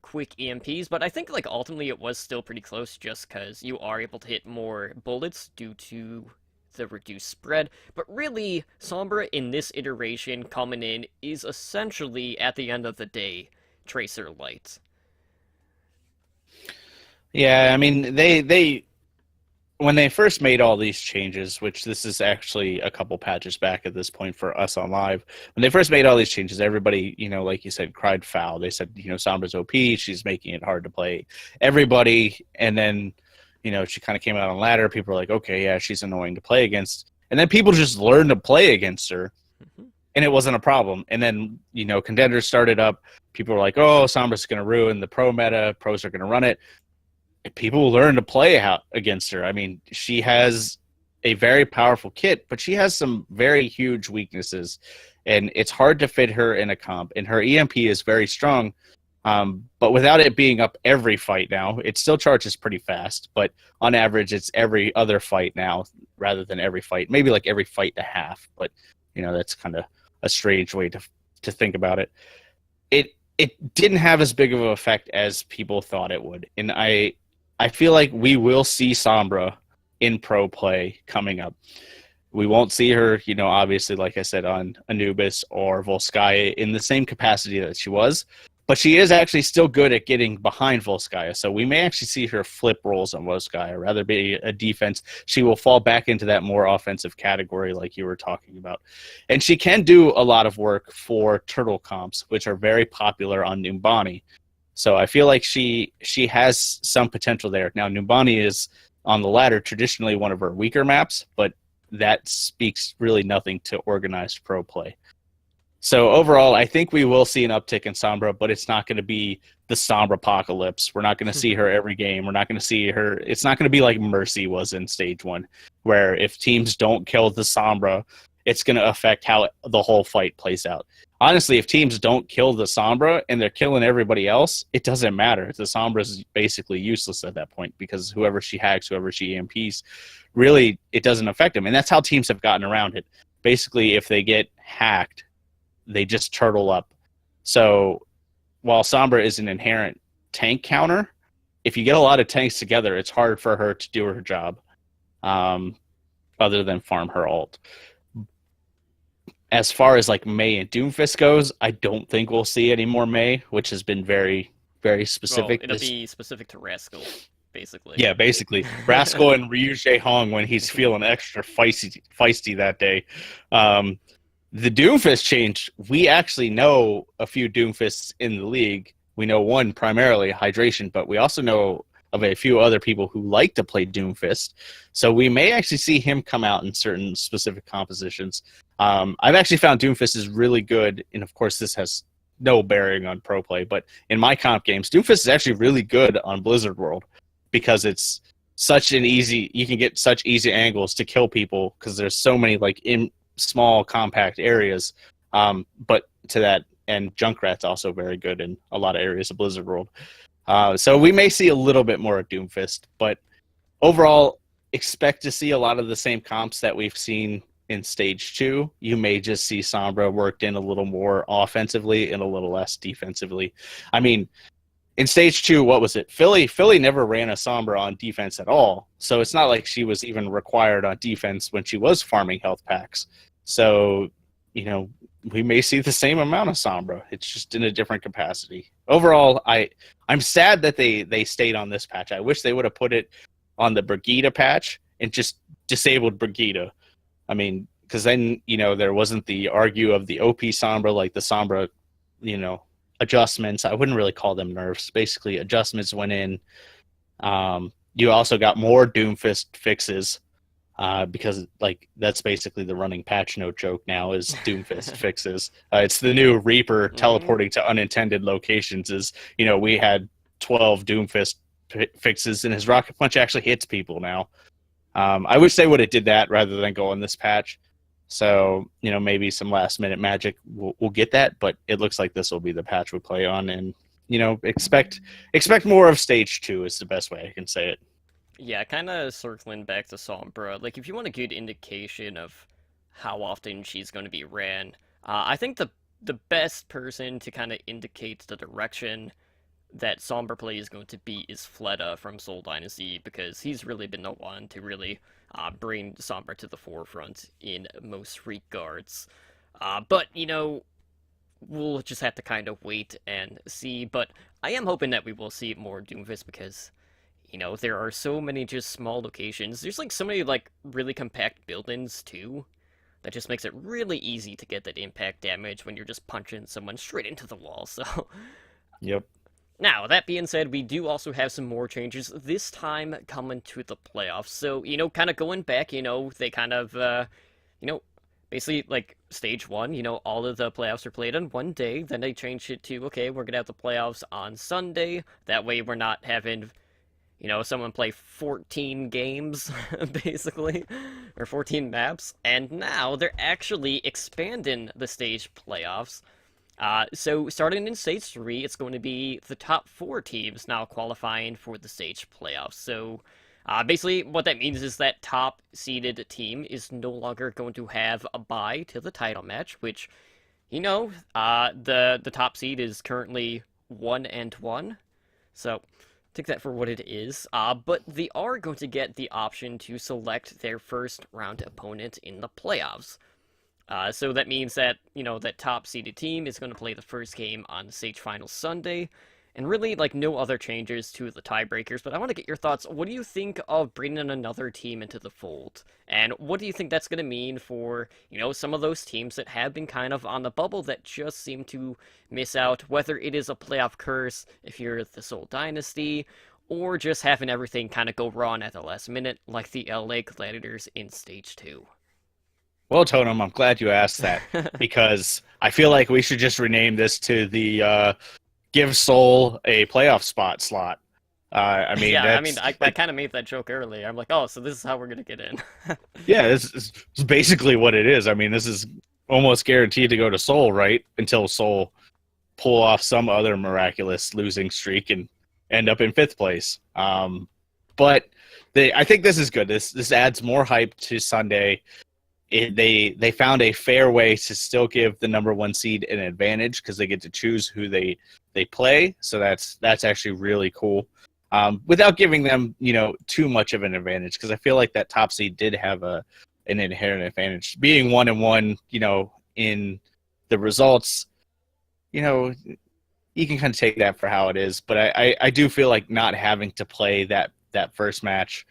quick EMPs, but I think, like, ultimately it was still pretty close, just because you are able to hit more bullets due to the reduced spread. But really, Sombra in this iteration coming in is essentially, at the end of the day, Tracer Light. Yeah, I mean, they when they first made all these changes, which this is actually a couple patches back at this point for us on live, when they first made all these changes, everybody, like you said, cried foul. They said, Sombra's OP, she's making it hard to play everybody. And then, she kind of came out on ladder. People were like, okay, yeah, she's annoying to play against. And then people just learned to play against her, and it wasn't a problem. And then, Contenders started up. People were like, oh, Sombra's going to ruin the pro meta. Pros are going to run it. People learn to play against her. I mean, she has a very powerful kit, but she has some very huge weaknesses, and it's hard to fit her in a comp. And her EMP is very strong, But without it being up every fight now, it still charges pretty fast. But on average, it's every other fight now rather than every fight. Maybe like every fight and a half. But that's kind of a strange way to think about it. It didn't have as big of an effect as people thought it would, and I feel like we will see Sombra in pro play coming up. We won't see her, obviously, like I said, on Anubis or Volskaya in the same capacity that she was, but she is actually still good at getting behind Volskaya. So we may actually see her flip roles on Volskaya. Rather be a defense, she will fall back into that more offensive category like you were talking about. And she can do a lot of work for turtle comps, which are very popular on Numbani. So I feel like she has some potential there. Now, Numbani is on the ladder traditionally one of her weaker maps, but that speaks really nothing to organized pro play. So overall, I think we will see an uptick in Sombra, but it's not going to be the Sombra apocalypse. We're not going to see her every game. We're not going to see her. It's not going to be like Mercy was in Stage 1, where if teams don't kill the Sombra, it's going to affect how the whole fight plays out. Honestly, if teams don't kill the Sombra and they're killing everybody else, it doesn't matter. The Sombra is basically useless at that point because whoever she hacks, whoever she EMPs, really, it doesn't affect them. And that's how teams have gotten around it. Basically, if they get hacked, they just turtle up. So while Sombra is an inherent tank counter, if you get a lot of tanks together, it's hard for her to do her job other than farm her ult. As far as like Mei and Doomfist goes, I don't think we'll see any more Mei, which has been very, very specific. Well, it'll be specific to Rascal, basically. Yeah, basically. Rascal and Ryu Jae-hong when he's feeling extra feisty that day. The Doomfist change, we actually know a few Doomfists in the league. We know one primarily, Hydration, but we also know of a few other people who like to play Doomfist. So we may actually see him come out in certain specific compositions. I've actually found Doomfist is really good, and of course this has no bearing on pro play, but in my comp games, Doomfist is actually really good on Blizzard World because it's such an easy, you can get such easy angles to kill people because there's so many like in small compact areas. But to that, and Junkrat's also very good in a lot of areas of Blizzard World. So we may see a little bit more of Doomfist, but overall, expect to see a lot of the same comps that we've seen in Stage 2. You may just see Sombra worked in a little more offensively and a little less defensively. I mean, in Stage 2, what was it? Philly never ran a Sombra on defense at all, so it's not like she was even required on defense when she was farming health packs. So, we may see the same amount of Sombra. It's just in a different capacity. Overall, I'm sad that they stayed on this patch. I wish they would have put it on the Brigitte patch and just disabled Brigitte. I mean, because then, there wasn't the argue of the OP Sombra, like the Sombra, adjustments. I wouldn't really call them nerfs. Basically, adjustments went in. You also got more Doomfist fixes. Because that's basically the running patch note joke now is Doomfist fixes. It's the new Reaper teleporting to unintended locations. We had 12 Doomfist fixes, and his rocket punch actually hits people now. I wish they would have did that rather than go on this patch. So maybe some last minute magic we'll get that, but it looks like this will be the patch we play on, and expect more of Stage 2 is the best way I can say it. Yeah, kind of circling back to Sombra, if you want a good indication of how often she's going to be ran, I think the best person to kind of indicate the direction that Sombra play is going to be is Fleta from Soul Dynasty, because he's really been the one to really bring Sombra to the forefront in most regards. But, we'll just have to kind of wait and see, but I am hoping that we will see more Doomfist because there are so many just small locations. There's so many really compact buildings too. That just makes it really easy to get that impact damage when you're just punching someone straight into the wall. So, yep. Now, that being said, we do also have some more changes, this time coming to the playoffs. So, kind of going back, they kind of, basically, Stage 1, all of the playoffs are played on one day. Then they changed it to, okay, we're going to have the playoffs on Sunday. That way we're not having someone play 14 games, basically, or 14 maps, and now they're actually expanding the stage playoffs So starting in stage 3, it's going to be the top 4 teams now qualifying for the stage playoffs. So basically, what that means is that top seeded team is no longer going to have a bye to the title match, which, the top seed is currently 1-1. So take that for what it is. But they are going to get the option to select their first round opponent in the playoffs. So that means that, that top seeded team is going to play the first game on the stage final Sunday, and really, like, no other changes to the tiebreakers. But I want to get your thoughts. What do you think of bringing another team into the fold? And what do you think that's going to mean for, some of those teams that have been kind of on the bubble that just seem to miss out, whether it is a playoff curse if you're the Seoul Dynasty, or just having everything kind of go wrong at the last minute, like the LA Gladiators in stage 2? Well, Totem, I'm glad you asked that because I feel like we should just rename this to the give Seoul a playoff slot. I mean, yeah, I mean, I kind of made that joke earlier. I'm like, oh, so this is how we're gonna get in. yeah, this is basically what it is. I mean, this is almost guaranteed to go to Seoul, right? Until Seoul pull off some other miraculous losing streak and end up in 5th place. But I think this is good. This adds more hype to Sunday. They found a fair way to still give the number 1 seed an advantage because they get to choose who they play. So that's actually really cool. Without giving them, too much of an advantage, because I feel like that top seed did have an inherent advantage. Being 1-1, in the results, you can kind of take that for how it is. But I do feel like not having to play that first match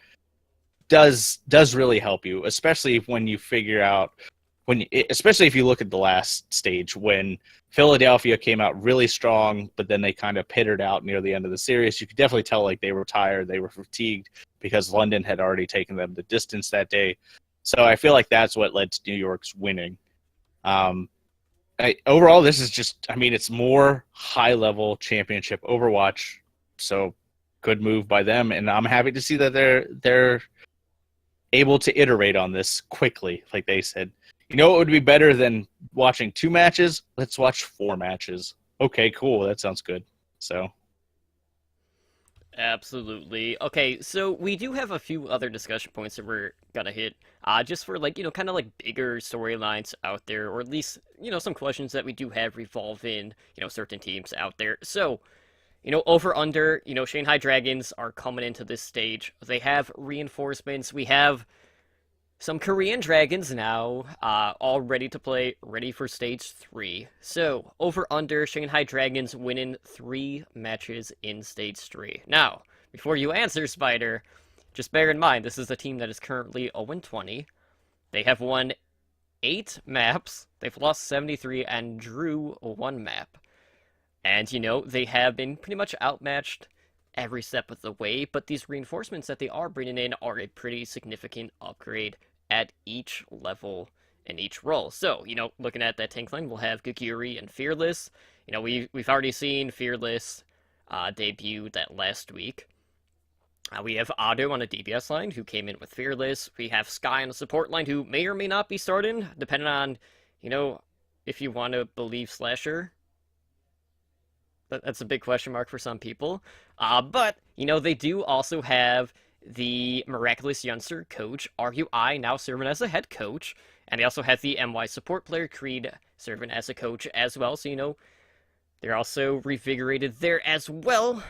does really help you, especially when you figure out especially if you look at the last stage when Philadelphia came out really strong, but then they kind of pittered out near the end of the series. You could definitely tell like they were tired, they were fatigued because London had already taken them the distance that day. So I feel like that's what led to New York's winning. Overall, this is just, it's more high-level championship Overwatch, so good move by them, and I'm happy to see that they're able to iterate on this quickly, like they said. What would be better than watching 2 matches? Let's watch 4 matches. Okay, cool. That sounds good. So, Absolutely. Okay, so we do have a few other discussion points that we're gonna hit, just for kind of like bigger storylines out there, or at least, some questions that we do have revolve in, certain teams out there. So, over under, Shanghai Dragons are coming into this stage. They have reinforcements. We have some Korean Dragons now, all ready to play, ready for stage 3. So, over under, Shanghai Dragons winning 3 matches in stage 3. Now, before you answer, Spider, just bear in mind, this is a team that is currently 0-20. They have won 8 maps, they've lost 73, and drew 1 map. And, they have been pretty much outmatched every step of the way, but these reinforcements that they are bringing in are a pretty significant upgrade at each level in each role. So, looking at that tank line, we'll have Gaguri and Fearless. We've already seen Fearless debut that last week. We have Otto on a DPS line, who came in with Fearless. We have Sky on a support line, who may or may not be starting, depending on, if you want to believe Slasher. That's a big question mark for some people. But, they do also have the Miraculous Youngster coach, RUI, now serving as a head coach. And they also have the MY support player, Creed, serving as a coach as well. So, they're also revigorated there as well.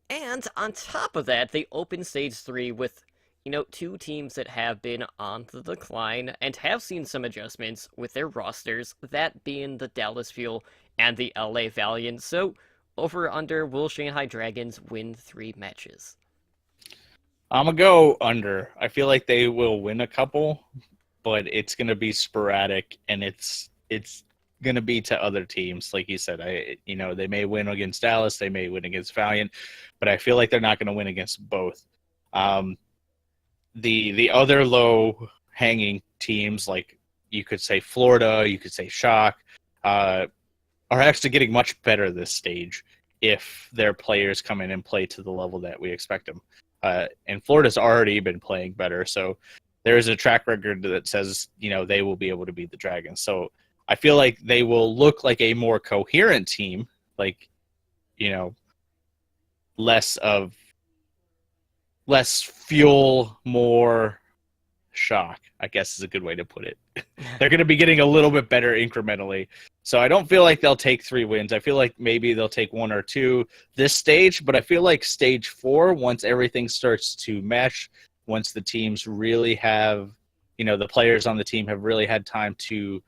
And on top of that, they open stage 3 with, 2 teams that have been on the decline and have seen some adjustments with their rosters, that being the Dallas Fuel and the LA Valiant. So, over under, will Shanghai Dragons win 3 matches? I'm going to go under. I feel like they will win a couple, but it's going to be sporadic, and it's going to be to other teams. Like you said, they may win against Dallas, they may win against Valiant, but I feel like they're not going to win against both. The other low-hanging teams, like you could say Florida, you could say Shock, are actually getting much better this stage if their players come in and play to the level that we expect them. And Florida's already been playing better, so there is a track record that says, they will be able to beat the Dragons. So I feel like they will look like a more coherent team, like, you know, less fuel, more shock, I guess is a good way to put it. They're going to be getting a little bit better incrementally. So I don't feel like they'll take 3 wins. I feel like maybe they'll take 1 or 2 this stage, but I feel like stage 4, once everything starts to mesh, once the teams really have, the players on the team have really had time to,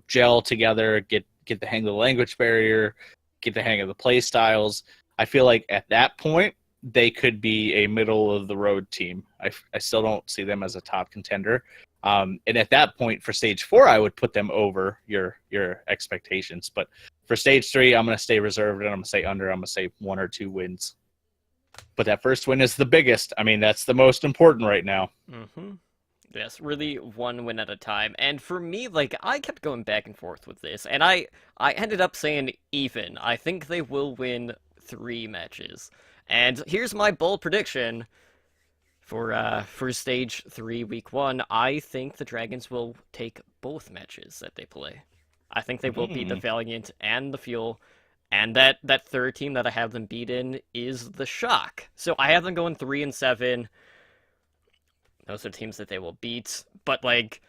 gel together, get the hang of the language barrier, get the hang of the play styles. I feel like at that point, they could be a middle of the road team. I still don't see them as a top contender. And at that point for stage 4, I would put them over your expectations. But for stage 3, I'm going to stay reserved and I'm going to say under. I'm going to say 1 or 2 wins. But that first win is the biggest. I mean, that's the most important right now. Mm-hmm. Yes, really 1 win at a time. And for me, like, I kept going back and forth with this, and I ended up saying even. I think they will win 3 matches. And here's my bold prediction for stage 3, week 1. I think the Dragons will take both matches that they play. I think they will beat the Valiant and the Fuel, and that third team that I have them beat in is the Shock. So I have them going 3-7. Those are teams that they will beat, but like,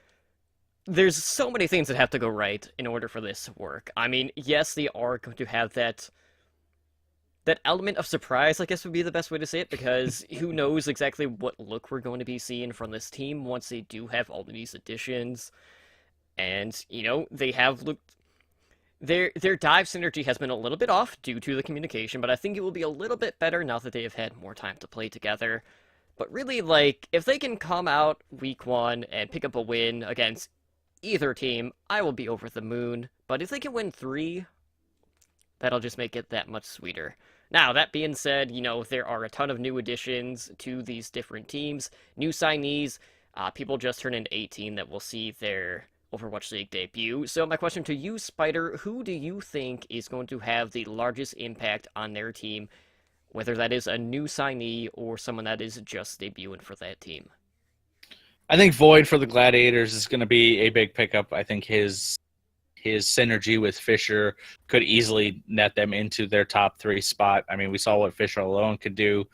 there's so many things that have to go right in order for this to work. I mean, yes, they are going to have that element of surprise, I guess would be the best way to say it, because who knows exactly what look we're going to be seeing from this team once they do have all of these additions. And, they have looked... Their dive synergy has been a little bit off due to the communication, but I think it will be a little bit better now that they have had more time to play together. But really, like, if they can come out week 1 and pick up a win against either team, I will be over the moon. But if they can win 3, that'll just make it that much sweeter. Now, that being said, there are a ton of new additions to these different teams, new signees, people just turned 18 that will see their Overwatch League debut. So my question to you, Spider, who do you think is going to have the largest impact on their team, whether that is a new signee or someone that is just debuting for that team? I think Void for the Gladiators is going to be a big pickup. I think his synergy with Fisher could easily net them into their top 3 spot. I mean, we saw what Fisher alone could do.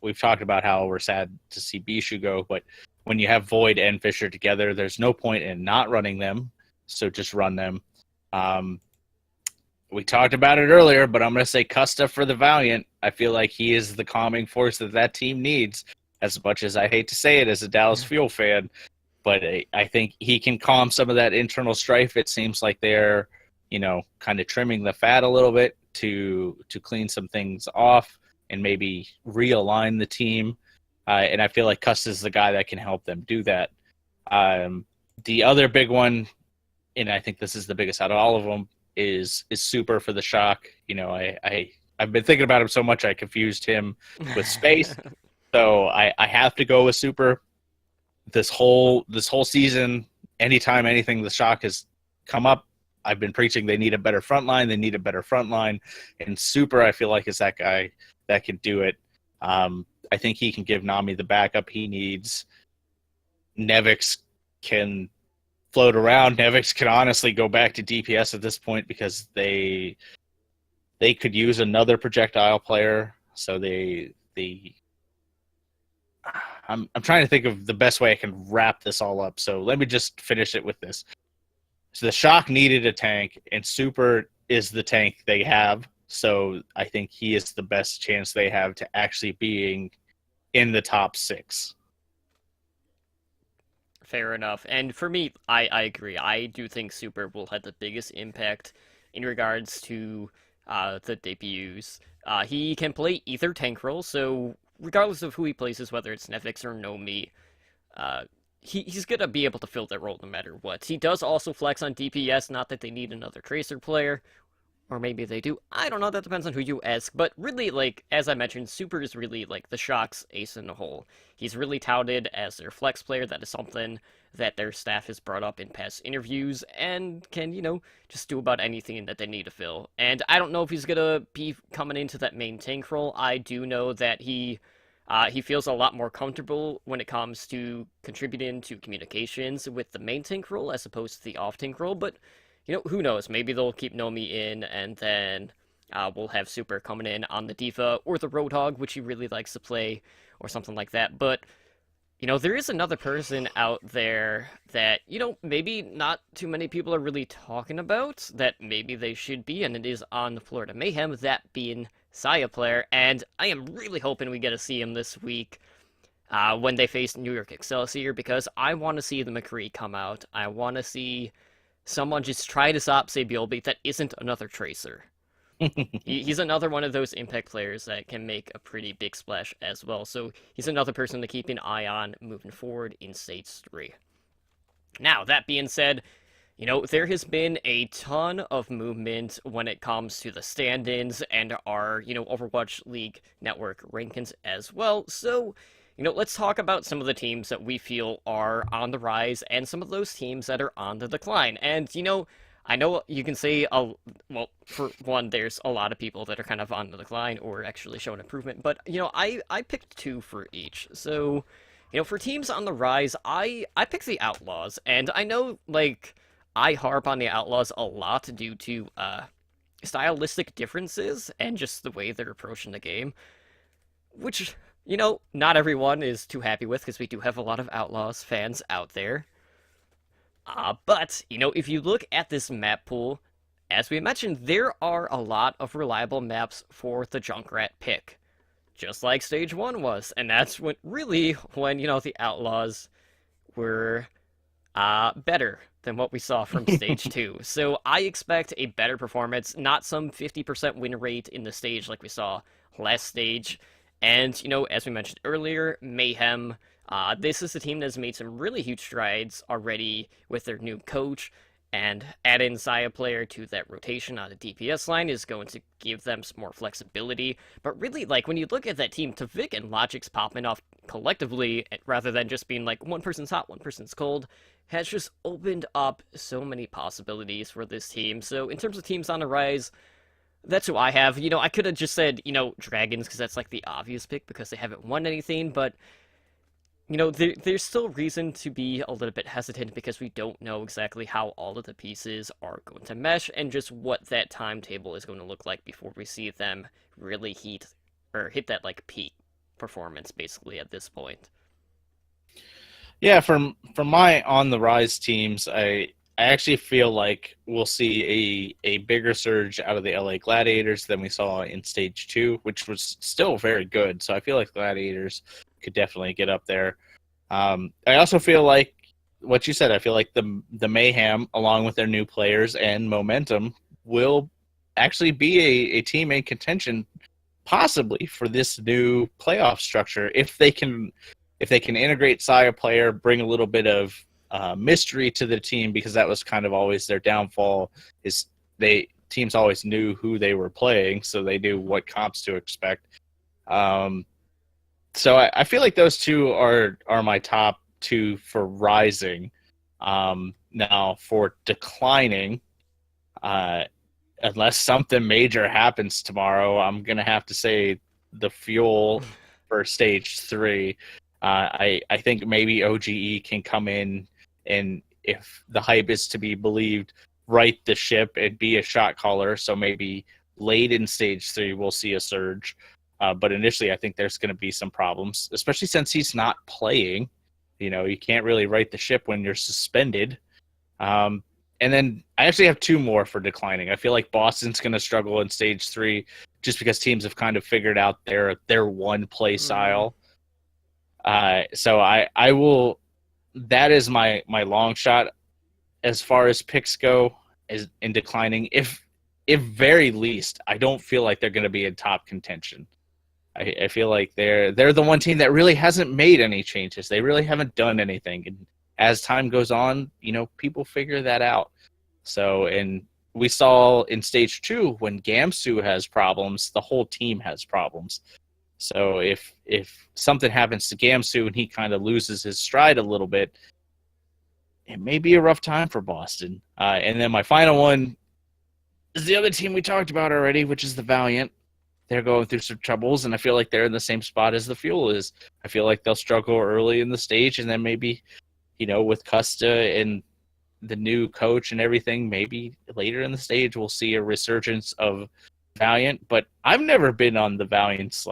We've talked about how we're sad to see Bishu go, but when you have Void and Fisher together, there's no point in not running them. So just run them. We talked about it earlier, but I'm going to say Custa for the Valiant. I feel like he is the calming force that team needs, as much as I hate to say it as a Dallas Fuel fan. But I think he can calm some of that internal strife. It seems like they're, kind of trimming the fat a little bit to clean some things off and maybe realign the team. And I feel like Custa is the guy that can help them do that. The other big one, and I think this is the biggest out of all of them, is Super for the Shock. I've been thinking about him so much I confused him with Space. So I have to go with Super. This whole season, anytime anything the Shock has come up, I've been preaching they need a better front line. They need a better front line. And Super, I feel like, is that guy that can do it. I think he can give Nami the backup he needs. Nevix can float around. Nevix can honestly go back to DPS at this point because they could use another projectile player. So I'm trying to think of the best way I can wrap this all up. So let me just finish it with this. So the Shock needed a tank, and Super is the tank they have. So I think he is the best chance they have to actually being in the top 6. Fair enough. And for me, I agree. I do think Super will have the biggest impact in regards to the debuts. He can play either tank role, so regardless of who he places, whether it's Nevix or Nomi, he's going to be able to fill that role no matter what. He does also flex on DPS, not that they need another Tracer player, or maybe they do. I don't know, that depends on who you ask. But really, like, as I mentioned, Super is really, like, the Shock's ace in the hole. He's really touted as their flex player. That is something that their staff has brought up in past interviews and can, just do about anything that they need to fill. And I don't know if he's going to be coming into that main tank role. I do know that he He feels a lot more comfortable when it comes to contributing to communications with the main tank role as opposed to the off tank role. But who knows? Maybe they'll keep Nomi in, and then we'll have Super coming in on the Diva or the Roadhog, which he really likes to play, or something like that. But there is another person out there that, maybe not too many people are really talking about, that maybe they should be, and it is on the Florida Mayhem, that being Saya Player, and I am really hoping we get to see him this week when they face New York Excelsior, because I want to see the McCree come out. I want to see someone just try to stop Sabiolbi that isn't another Tracer. He's another one of those impact players that can make a pretty big splash as well. So he's another person to keep an eye on moving forward in Stage 3. Now, that being said, there has been a ton of movement when it comes to the stand-ins and our, Overwatch League Network rankings as well. So, let's talk about some of the teams that we feel are on the rise and some of those teams that are on the decline. And, I know you can say, well, for one, there's a lot of people that are kind of on the decline or actually showing improvement, but, I picked two for each. So, for teams on the rise, I picked the Outlaws, and I know, I harp on the Outlaws a lot due to, stylistic differences and just the way they're approaching the game, which, not everyone is too happy with, because we do have a lot of Outlaws fans out there. But, if you look at this map pool, as we mentioned, there are a lot of reliable maps for the Junkrat pick. Just like Stage 1 was. And that's when, the Outlaws were better than what we saw from Stage 2. So I expect a better performance, not some 50% win rate in the stage like we saw last stage. And, as we mentioned earlier, Mayhem... this is a team that has made some really huge strides already with their new coach, and adding Saya Player to that rotation on the DPS line is going to give them some more flexibility. But really, when you look at that team, Tavik and Logic's popping off collectively, rather than just being one person's hot, one person's cold, has just opened up so many possibilities for this team. So in terms of teams on the rise, that's who I have. I could have just said, Dragons, because that's the obvious pick, because they haven't won anything, but there's still reason to be a little bit hesitant, because we don't know exactly how all of the pieces are going to mesh and just what that timetable is going to look like before we see them really hit that peak performance basically at this point. Yeah, from my on the rise teams, I actually feel like we'll see a bigger surge out of the LA Gladiators than we saw in Stage 2, which was still very good. So I feel like Gladiators could definitely get up there. I also feel like what you said. I feel like the Mayhem, along with their new players and momentum, will actually be a team in contention, possibly for this new playoff structure, if they can integrate Saya Player, bring a little bit of mystery to the team, because that was kind of always their downfall. Is teams always knew who they were playing, so they knew what comps to expect. So I feel like those two are my top two for rising. Now for declining, unless something major happens tomorrow, I'm gonna have to say the Fuel for Stage 3. I think maybe OGE can come in, and if the hype is to be believed, right the ship and be a shot caller. So maybe late in Stage 3 we'll see a surge. But initially, I think there's going to be some problems, especially since he's not playing. You can't really right the ship when you're suspended. And then I actually have two more for declining. I feel like Boston's going to struggle in Stage 3 just because teams have kind of figured out their one play style. So I will. That is my long shot as far as picks go, is in declining. If very least, I don't feel like they're going to be in top contention. I feel like they're the one team that really hasn't made any changes. They really haven't done anything. And as time goes on, people figure that out. So, and we saw in Stage 2 when Gamsu has problems, the whole team has problems. So if something happens to Gamsu and he kind of loses his stride a little bit, it may be a rough time for Boston. And then my final one is the other team we talked about already, which is the Valiant. they're going through some troubles, and I feel like they're in the same spot as the Fuel is. I feel like they'll struggle early in the stage, and then maybe, with Custa and the new coach and everything, maybe later in the stage we'll see a resurgence of Valiant. But I've never been on the Valiant's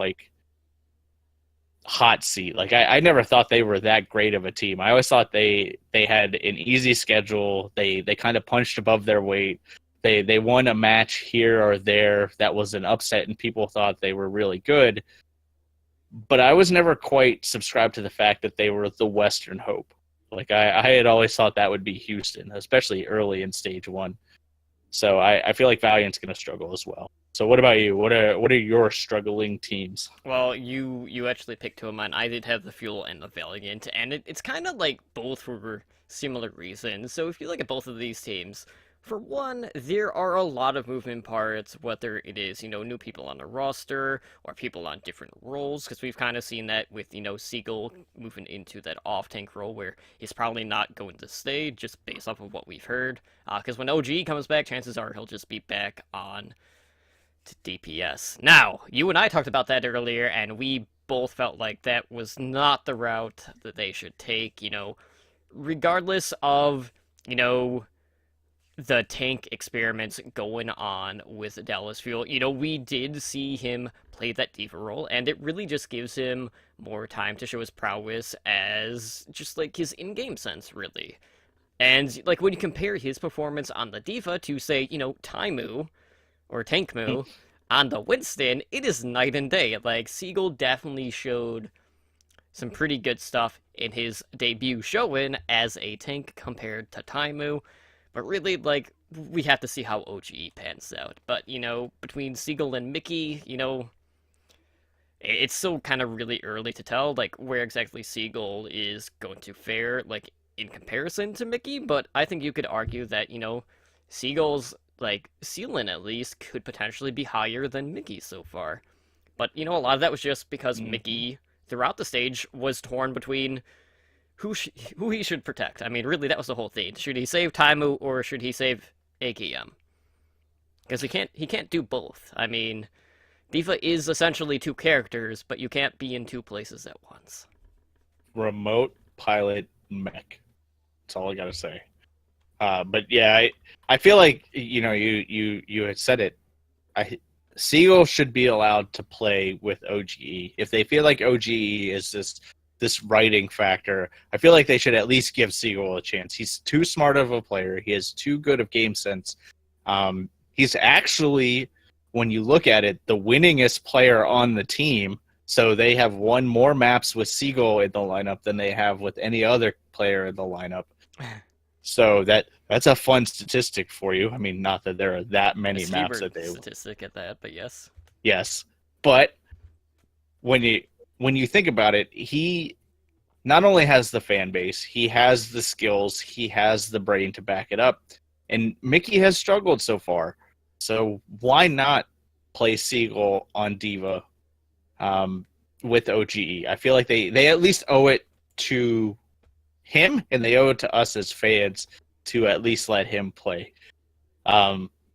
hot seat. I never thought they were that great of a team. I always thought they had an easy schedule. They kind of punched above their weight. They won a match here or there that was an upset, and people thought they were really good. But I was never quite subscribed to the fact that they were the Western hope. I had always thought that would be Houston, especially early in stage 1. So I feel like Valiant's going to struggle as well. So what about you? What are your struggling teams? Well, you actually picked two of mine. I did have the Fuel and the Valiant, and it's kind of like both for similar reasons. So if you look at both of these teams, for one, there are a lot of moving parts, whether it is, new people on the roster or people on different roles, because we've kind of seen that with, Seagull moving into that off-tank role where he's probably not going to stay, just based off of what we've heard. Because when OG comes back, chances are he'll just be back on to DPS. Now, you and I talked about that earlier, and we both felt like that was not the route that they should take, regardless of, the tank experiments going on with Dallas Fuel. We did see him play that diva role, and it really just gives him more time to show his prowess as just his in-game sense, really. And when you compare his performance on the diva to, say, Taimu or Tankmu on the Winston, it is night and day. Seagull definitely showed some pretty good stuff in his debut showing as a tank compared to Taimu. But really, we have to see how OGE pans out. But, between Seagull and Mickey, it's still kind of really early to tell, where exactly Seagull is going to fare, in comparison to Mickey. But I think you could argue that, Seagull's, ceiling at least could potentially be higher than Mickey's so far. But, a lot of that was just because Mickey, throughout the stage, was torn between who he should protect. I mean, really, that was the whole thing. Should he save Taimu or should he save AKM? Because he can't do both. I mean, Diva is essentially two characters, but you can't be in two places at once. Remote pilot mech. That's all I gotta say. But yeah, I feel like you had said it. Seagull should be allowed to play with OGE if they feel like OGE is this writing factor. I feel like they should at least give Seagull a chance. He's too smart of a player. He has too good of game sense. He's actually, when you look at it, the winningest player on the team. So they have won more maps with Seagull in the lineup than they have with any other player in the lineup. So that's a fun statistic for you. I mean, not that there are that many maps that they statistic at that, but yes. Yes, but when you think about it, he not only has the fan base, he has the skills, he has the brain to back it up. And Mickey has struggled so far. So why not play Seagull on Diva with OGE? I feel like they at least owe it to him, and they owe it to us as fans to at least let him play.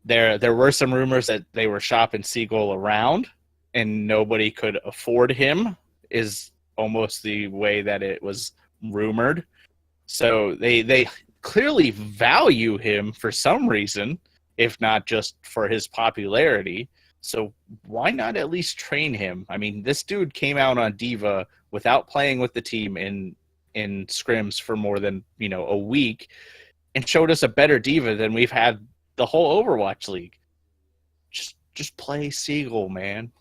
There were some rumors that they were shopping Seagull around, and nobody could afford him, is almost the way that it was rumored. So they clearly value him for some reason, if not just for his popularity. So why not at least train him? I mean, this dude came out on Diva without playing with the team in scrims for more than a week, and showed us a better Diva than we've had the whole Overwatch League. Just play Seagull, man.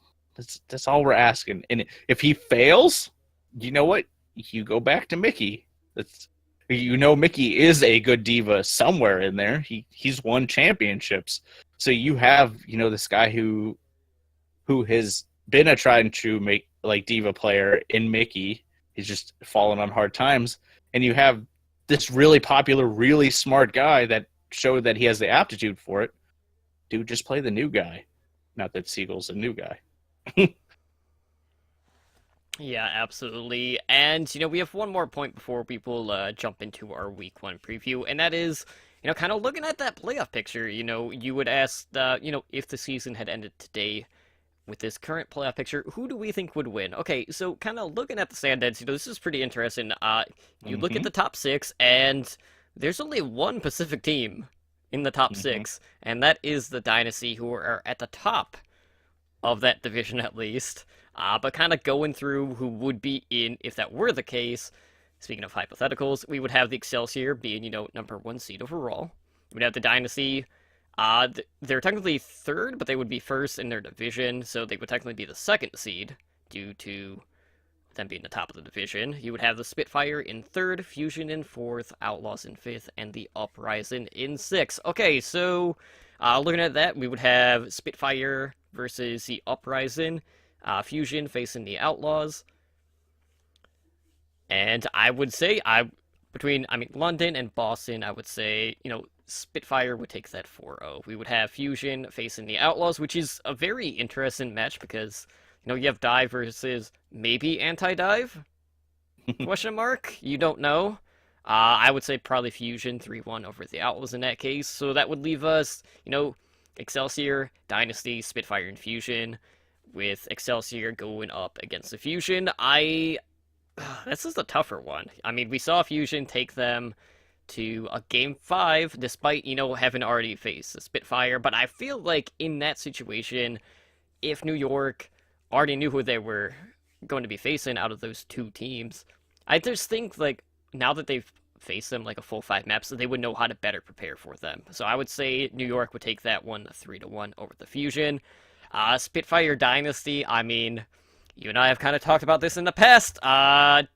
That's all we're asking. And if he fails, you know what? You go back to Mickey. Mickey is a good Diva somewhere in there. He's won championships. So you have, this guy who has been a tried and true Diva player in Mickey. He's just fallen on hard times. And you have this really popular, really smart guy that showed that he has the aptitude for it. Dude, just play the new guy. Not that Seagull's a new guy. Yeah, absolutely. And, we have one more point before people jump into our Week 1 preview, and that is, kind of looking at that playoff picture. You would ask, if the season had ended today, with this current playoff picture, who do we think would win? Okay, so kind of looking at the standings, this is pretty interesting. You look at Hmm. the top six, and there's only one Pacific team in the top Hmm. six, and that is the Dynasty, who are at the top of that division at least. But kind of going through who would be in if that were the case. Speaking of hypotheticals, we would have the Excelsior being, number one seed overall. We'd have the Dynasty. They're technically third, but they would be first in their division, so they would technically be the second seed due to them being the top of the division. You would have the Spitfire in third, Fusion in fourth, Outlaws in fifth, and the Uprising in sixth. Okay, so looking at that, we would have Spitfire versus the Uprising, Fusion facing the Outlaws, and I would say London and Boston, I would say, Spitfire would take that 4-0. We would have Fusion facing the Outlaws, which is a very interesting match because, you have Dive versus maybe Anti-Dive? Question mark? You don't know. I would say probably Fusion 3-1 over the Outlaws in that case. So that would leave us, Excelsior, Dynasty, Spitfire, and Fusion, with Excelsior going up against the Fusion. This is a tougher one. I mean, we saw Fusion take them to a game 5, despite, having already faced the Spitfire, but I feel like in that situation, if New York already knew who they were going to be facing out of those two teams, I just think, like, now that they've faced them, like, a full 5 maps, they would know how to better prepare for them. So I would say New York would take that one 3-1 over the Fusion. Spitfire Dynasty, I mean, you and I have kind of talked about this in the past.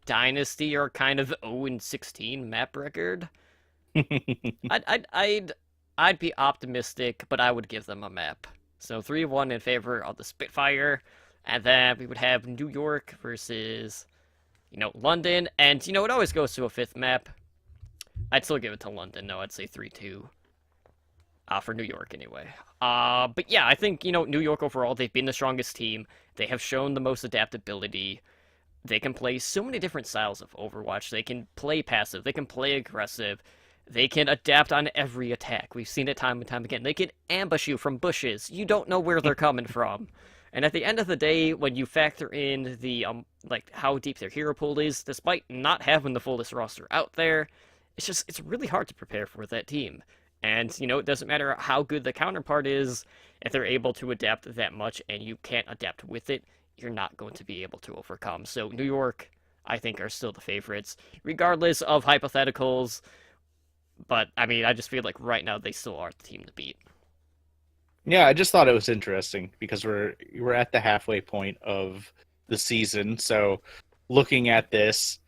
Dynasty are kind of 0-16 map record. I'd be optimistic, but I would give them a map. So 3-1 in favor of the Spitfire, and then we would have New York versus, London, and it always goes to a 5th map. I'd still give it to London. No, I'd say 3-2. For New York anyway. But yeah, I think, New York overall, they've been the strongest team. They have shown the most adaptability. They can play so many different styles of Overwatch. They can play passive. They can play aggressive. They can adapt on every attack. We've seen it time and time again. They can ambush you from bushes. You don't know where they're coming from. And at the end of the day, when you factor in the how deep their hero pool is, despite not having the fullest roster out there, it's really hard to prepare for that team. And, it doesn't matter how good the counterpart is, if they're able to adapt that much and you can't adapt with it, you're not going to be able to overcome. So New York, I think, are still the favorites, regardless of hypotheticals. But, I mean, I just feel like right now they still are the team to beat. Yeah, I just thought it was interesting because we're at the halfway point of the season. So looking at this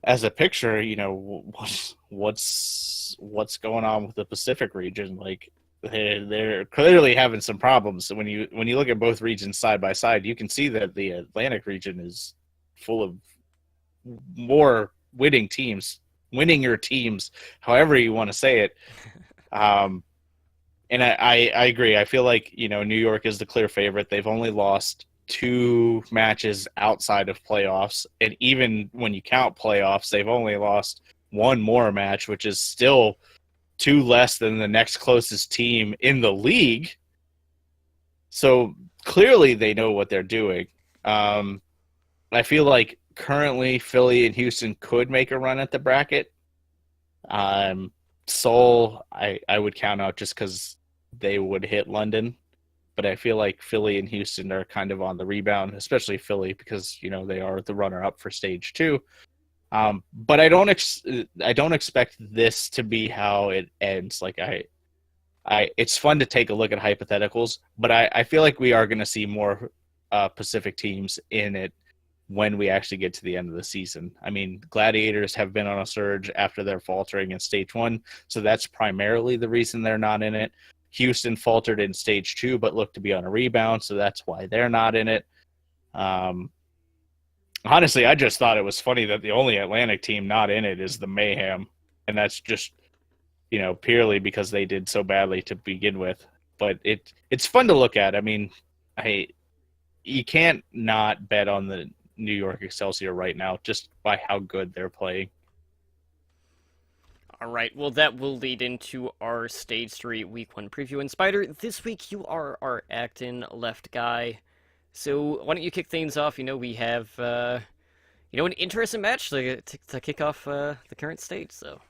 as a picture, what's going on with the Pacific region? Like they're clearly having some problems. When you look at both regions side by side, you can see that the Atlantic region is full of more winning your teams, however you want to say it. And I agree. I feel like, New York is the clear favorite. They've only lost 2 matches outside of playoffs. And even when you count playoffs, they've only lost 1 more match, which is still 2 less than the next closest team in the league. So clearly they know what they're doing. I feel like currently Philly and Houston could make a run at the bracket. Seoul, I would count out just because they would hit London. But I feel like Philly and Houston are kind of on the rebound, especially Philly because, they are the runner-up for stage 2. But I don't expect this to be how it ends. Like it's fun to take a look at hypotheticals, but I feel like we are going to see more Pacific teams in it when we actually get to the end of the season. I mean, Gladiators have been on a surge after their faltering in stage 1, so that's primarily the reason they're not in it. Houston faltered in stage 2, but looked to be on a rebound, so that's why they're not in it. Honestly, I just thought it was funny that the only Atlantic team not in it is the Mayhem, and that's just, purely because they did so badly to begin with. But it's fun to look at. I mean, you can't not bet on the New York Excelsior right now just by how good they're playing. All right, well, that will lead into our Stage 3 Week 1 preview. And Spider, this week you are our Acton left guy. So why don't you kick things off? We have, an interesting match to kick off the current stage, so.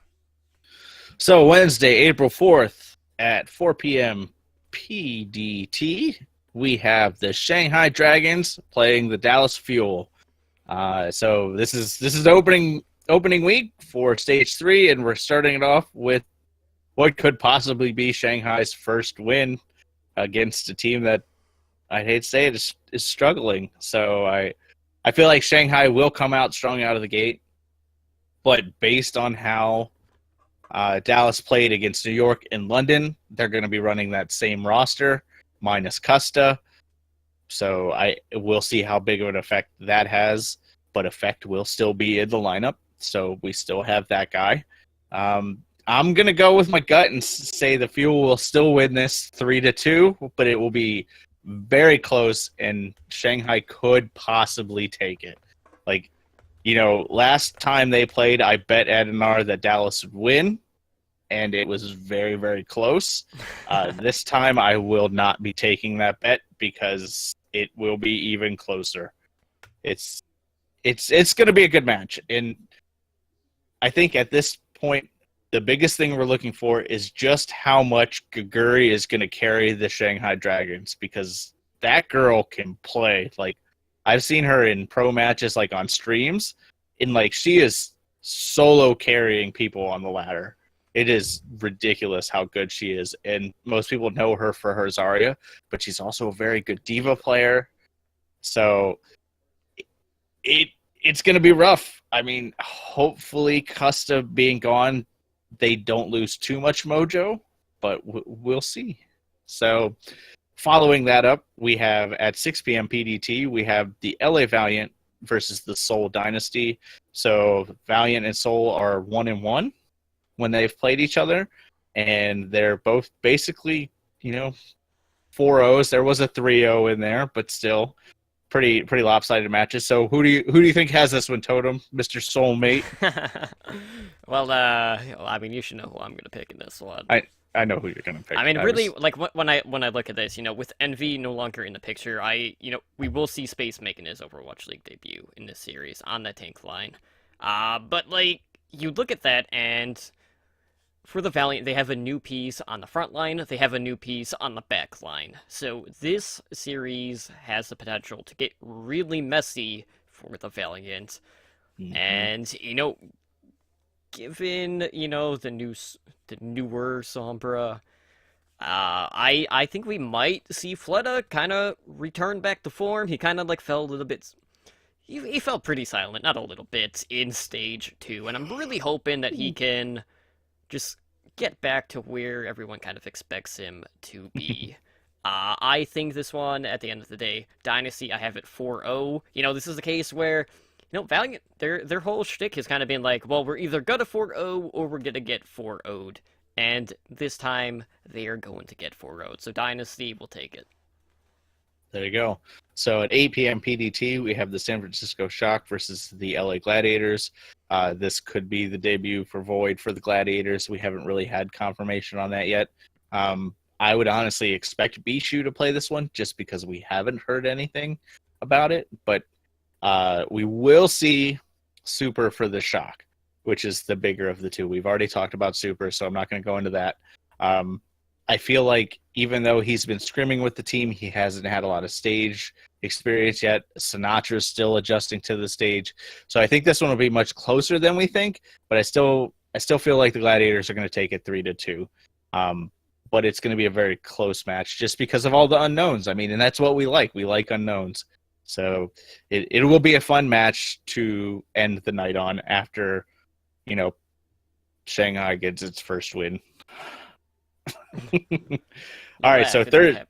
So Wednesday, April 4th at 4 p.m. PDT, we have the Shanghai Dragons playing the Dallas Fuel. So this is opening week for Stage 3, and we're starting it off with what could possibly be Shanghai's first win against a team that, I'd hate to say it, is struggling. So I feel like Shanghai will come out strong out of the gate, but based on how Dallas played against New York and London, they're going to be running that same roster minus Custa. So we'll see how big of an effect that has, but effect will still be in the lineup. So we still have that guy. I'm going to go with my gut and say the Fuel will still win this 3-2, but it will be very close, and Shanghai could possibly take it. Last time they played, I bet Adenar that Dallas would win, and it was very, very close. This time, I will not be taking that bet because it will be even closer. It's going to be a good match, and I think at this point, the biggest thing we're looking for is just how much Gaguri is going to carry the Shanghai Dragons, because that girl can play. I've seen her in pro matches, on streams, and she is solo carrying people on the ladder. It is ridiculous how good she is, and most people know her for her Zarya, but she's also a very good diva player. So it's going to be rough. I mean, hopefully Custa being gone, they don't lose too much mojo, but we'll see. So following that up, we have at 6 p.m. PDT, we have the LA Valiant versus the Seoul Dynasty. So Valiant and Seoul are 1-1 when they've played each other, and they're both basically, 4-0s. There was a 3-0 in there, but still pretty lopsided matches. So who do you think has this one, Totem, Mr. Soulmate? Well, you should know who I'm going to pick in this one. I know who you're going to pick. Really, when I look at this, with Envy no longer in the picture, we will see Space making his Overwatch League debut in this series on the tank line. But you look at that, and for the Valiant, they have a new piece on the front line, they have a new piece on the back line. So this series has the potential to get really messy for the Valiant. Mm-hmm. And, given, the newer Sombra, I think we might see Fleta kind of return back to form. He kind of fell a little bit. He felt pretty silent, not a little bit, in Stage 2, and I'm really hoping that he can just get back to where everyone kind of expects him to be. I think this one, at the end of the day, Dynasty, I have it 4-0. This is a case where, Valiant, their whole shtick has kind of been well, we're either gonna 4-0 or we're gonna get 4-0'd. And this time, they are going to get 4-0'd. So Dynasty will take it. There you go. So at 8 p.m. PDT, we have the San Francisco Shock versus the LA Gladiators. This could be the debut for Void for the Gladiators. We haven't really had confirmation on that yet. I would honestly expect Bishu to play this one just because we haven't heard anything about it. But we will see Super for the Shock, which is the bigger of the two. We've already talked about Super, so I'm not going to go into that. I feel like even though he's been scrimming with the team, he hasn't had a lot of stage experience yet. Sinatra's still adjusting to the stage. So I think this one will be much closer than we think, but I still feel like the Gladiators are going to take it 3-2. But it's going to be a very close match just because of all the unknowns. And that's what we like. We like unknowns. So it will be a fun match to end the night on after, Shanghai gets its first win. All right, so third.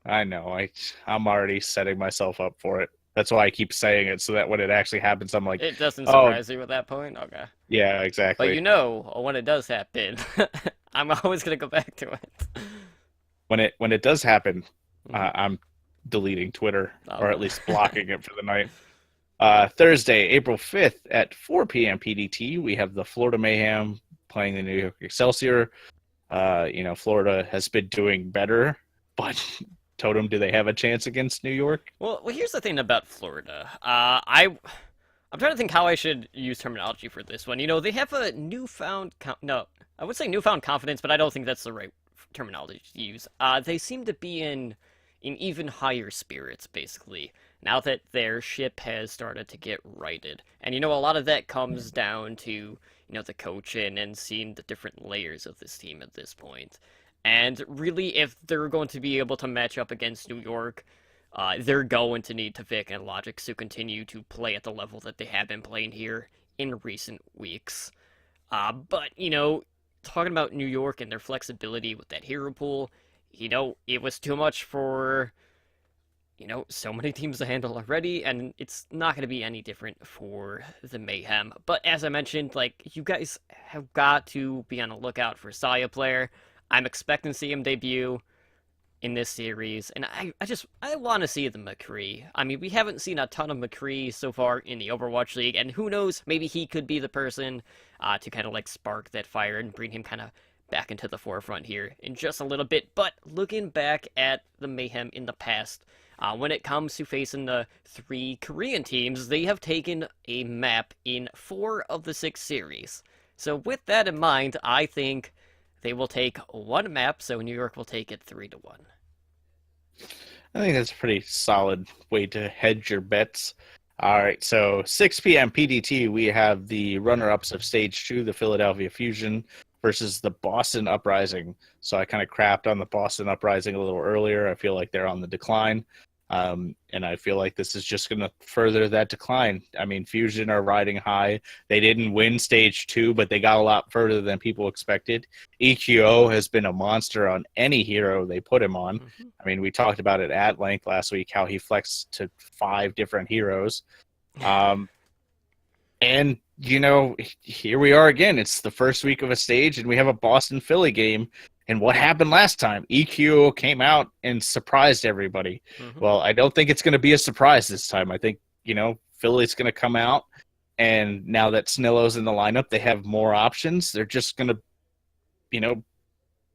I know. I'm already setting myself up for it. That's why I keep saying it, so that when it actually happens, I'm like, it doesn't surprise you at that point. Okay. Yeah, exactly. But when it does happen, I'm always gonna go back to it. When it does happen, I'm deleting Twitter or at least blocking it for the night. Thursday, April 5th at 4 p.m. PDT, we have the Florida Mayhem playing the New York Excelsior. Florida has been doing better, but Totem, do they have a chance against New York? Well, here's the thing about Florida. I'm trying to think how I should use terminology for this one. They have a newfound no, I would say newfound confidence, but I don't think that's the right terminology to use. They seem to be in even higher spirits, basically, now that their ship has started to get righted. And a lot of that comes down to the coaching and seeing the different layers of this team at this point. And really, if they're going to be able to match up against New York, they're going to need Tavik and Logics to continue to play at the level that they have been playing here in recent weeks. But, talking about New York and their flexibility with that hero pool, it was too much for, so many teams to handle already, and it's not going to be any different for the Mayhem. But as I mentioned, you guys have got to be on the lookout for Saya player. I'm expecting to see him debut in this series, and I want to see the McCree. I mean, we haven't seen a ton of McCree so far in the Overwatch League, and who knows, maybe he could be the person to kind of spark that fire and bring him kind of back into the forefront here in just a little bit. But looking back at the Mayhem in the past, when it comes to facing the 3 Korean teams, they have taken a map in 4 of the 6 series. So with that in mind, I think they will take 1 map, so New York will take it 3-1. I think that's a pretty solid way to hedge your bets. All right, so 6 p.m. PDT, we have the runner-ups of Stage 2, the Philadelphia Fusion, versus the Boston Uprising. So I kind of crapped on the Boston Uprising a little earlier. I feel like they're on the decline. And I feel like this is just going to further that decline. I mean, Fusion are riding high. They didn't win Stage 2, but they got a lot further than people expected. EQO has been a monster on any hero they put him on. Mm-hmm. I mean, we talked about it at length last week, how he flexed to 5 different heroes. And, here we are again. It's the first week of a stage, and we have a Boston-Philly game. And what happened last time? EQ came out and surprised everybody. Mm-hmm. Well, I don't think it's going to be a surprise this time. I think, Philly's going to come out, and now that Snillo's in the lineup, they have more options. They're just going to,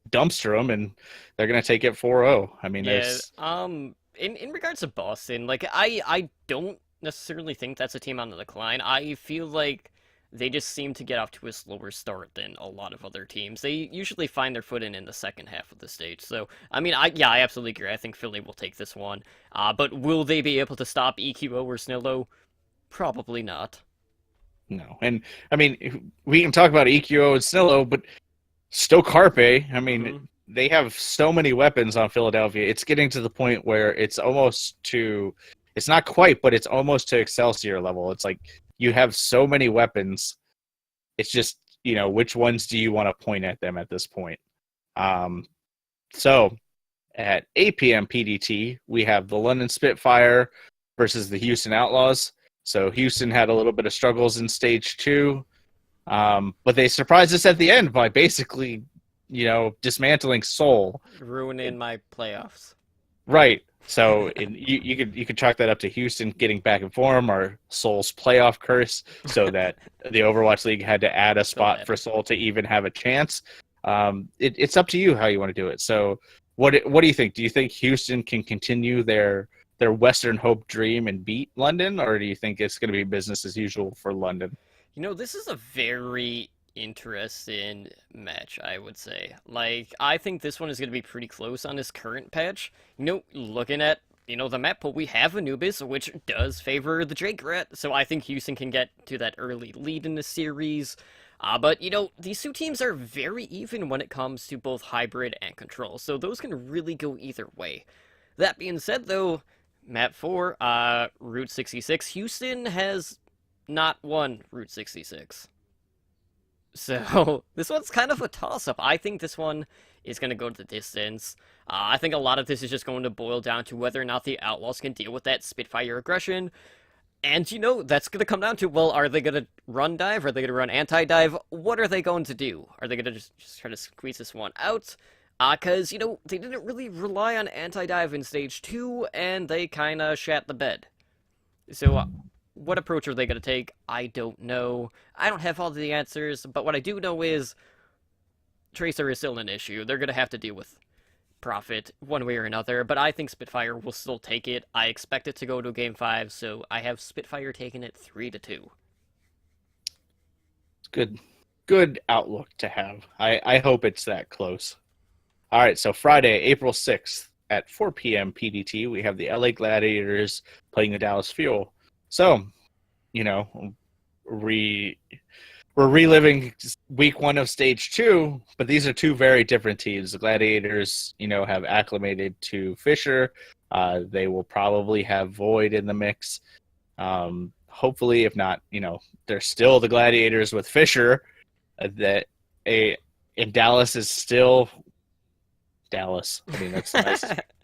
dumpster them, and they're going to take it 4-0. I mean, in regards to Boston, I don't necessarily think that's a team on the decline. I feel like they just seem to get off to a slower start than a lot of other teams. They usually find their footing in the second half of the stage. So, I mean, I absolutely agree. I think Philly will take this one. But will they be able to stop EQO or Snillo? Probably not. No. And, I mean, we can talk about EQO and Snillo, but still Carpe. I mean, they have so many weapons on Philadelphia. It's getting to the point where it's almost to... It's not quite, but it's almost to Excelsior level. It's like... You have so many weapons. It's just, which ones do you want to point at them at this point? So at 8 p.m. PDT, we have the London Spitfire versus the Houston Outlaws. So Houston had a little bit of struggles in Stage 2, but they surprised us at the end by basically, dismantling Seoul. Ruining my playoffs. Right. So you could chalk that up to Houston getting back in form or Seoul's playoff curse, so that the Overwatch League had to add a spot for Seoul to even have a chance. It's up to you how you want to do it. So what do you think? Do you think Houston can continue their Western Hope dream and beat London, or do you think it's going to be business as usual for London? This is a very interesting match, I would say. I think this one is going to be pretty close on this current patch. Looking at, the map pool, we have Anubis, which does favor the Jagrat, so I think Houston can get to that early lead in the series. But, these 2 teams are very even when it comes to both hybrid and control, so those can really go either way. That being said, though, map 4, Route 66, Houston has not won Route 66. So, this one's kind of a toss-up. I think this one is going to go to the distance. I think a lot of this is just going to boil down to whether or not the Outlaws can deal with that Spitfire aggression. And, that's going to come down to, well, are they going to run dive? Are they going to run anti-dive? What are they going to do? Are they going to just try to squeeze this one out? Because, they didn't really rely on anti-dive in Stage 2, and they kind of shat the bed. So, what approach are they going to take? I don't know. I don't have all the answers, but what I do know is Tracer is still an issue. They're going to have to deal with Profit one way or another, but I think Spitfire will still take it. I expect it to go to Game 5, so I have Spitfire taking it 3-2. Good outlook to have. I hope it's that close. All right, so Friday, April 6th at 4 p.m. PDT, we have the LA Gladiators playing the Dallas Fuel. So, we're reliving week 1 of stage 2, but these are two very different teams. The Gladiators, have acclimated to Fisher. They will probably have Void in the mix. Hopefully, if not, they're still the Gladiators with Fisher. And Dallas is still Dallas. I mean, that's nice.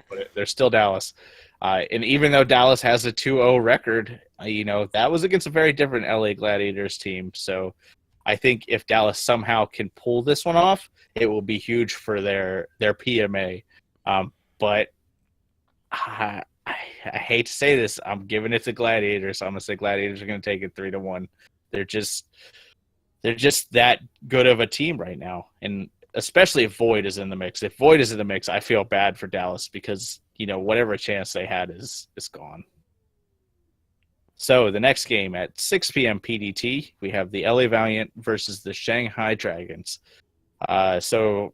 But they're still Dallas. And even though Dallas has a 2-0 record, that was against a very different LA Gladiators team. So I think if Dallas somehow can pull this one off, it will be huge for their PMA. But I hate to say this. I'm giving it to Gladiators. So I'm going to say Gladiators are going to take it 3-1. They're just that good of a team right now. And especially if Void is in the mix. If Void is in the mix, I feel bad for Dallas because, whatever chance they had is gone. So the next game at 6 p.m. PDT, we have the LA Valiant versus the Shanghai Dragons. So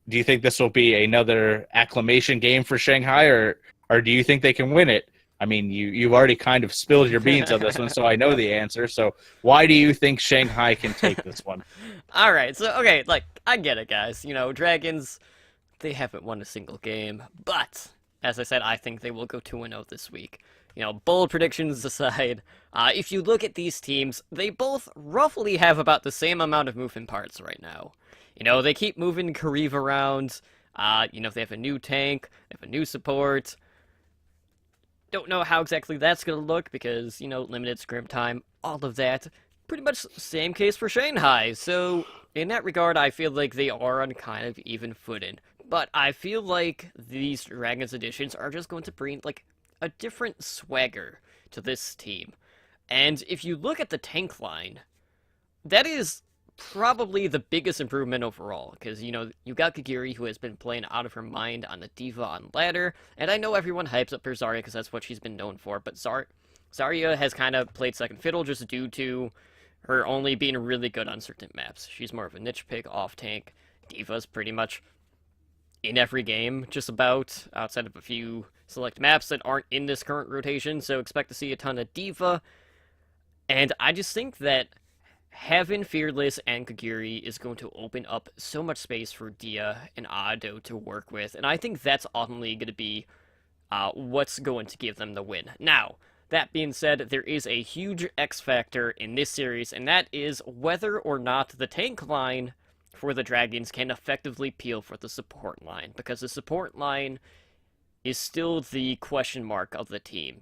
do you think this will be another acclamation game for Shanghai, or do you think they can win it? I mean, you've already kind of spilled your beans on this one, so I know the answer. So why do you think Shanghai can take this one? All right, so, okay, I get it, guys. Dragons, they haven't won a single game, but, as I said, I think they will go 2-0 this week. Bold predictions aside, if you look at these teams, they both roughly have about the same amount of moving parts right now. They keep moving Kariv around. They have a new tank, they have a new support. Don't know how exactly that's going to look because, limited scrim time, all of that. Pretty much same case for Shanghai. So, in that regard, I feel like they are on kind of even footing. But I feel like these Dragons editions are just going to bring, a different swagger to this team. And if you look at the tank line, that is probably the biggest improvement overall, because, you got Kagiri, who has been playing out of her mind on the Diva on ladder, and I know everyone hypes up her Zarya because that's what she's been known for, but Zarya has kind of played second fiddle just due to her only being really good on certain maps. She's more of a niche pick, off-tank. Diva's pretty much in every game, just about, outside of a few select maps that aren't in this current rotation, so expect to see a ton of Diva, and I just think that having Fearless and Kagiri is going to open up so much space for Dia and Ado to work with, and I think that's ultimately going to be what's going to give them the win. Now, that being said, there is a huge X factor in this series, and that is whether or not the tank line for the Dragons can effectively peel for the support line, because the support line is still the question mark of the team.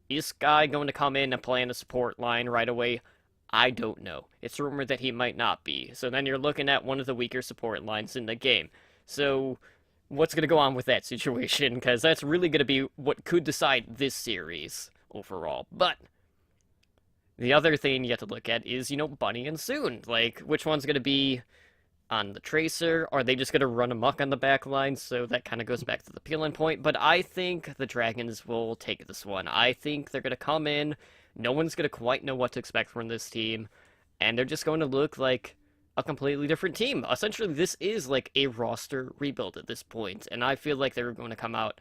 Is Sky going to come in and play in the support line right away? I don't know. It's rumored that he might not be. So then you're looking at one of the weaker support lines in the game. So what's going to go on with that situation? Because that's really going to be what could decide this series overall. But the other thing you have to look at is, Bunny and Soon. Which one's going to be on the Tracer? Are they just going to run amok on the back line? So that kind of goes back to the peeling point. But I think the Dragons will take this one. I think they're going to come in. No one's going to quite know what to expect from this team, and they're just going to look like a completely different team. Essentially, this is like a roster rebuild at this point, and I feel like they're going to come out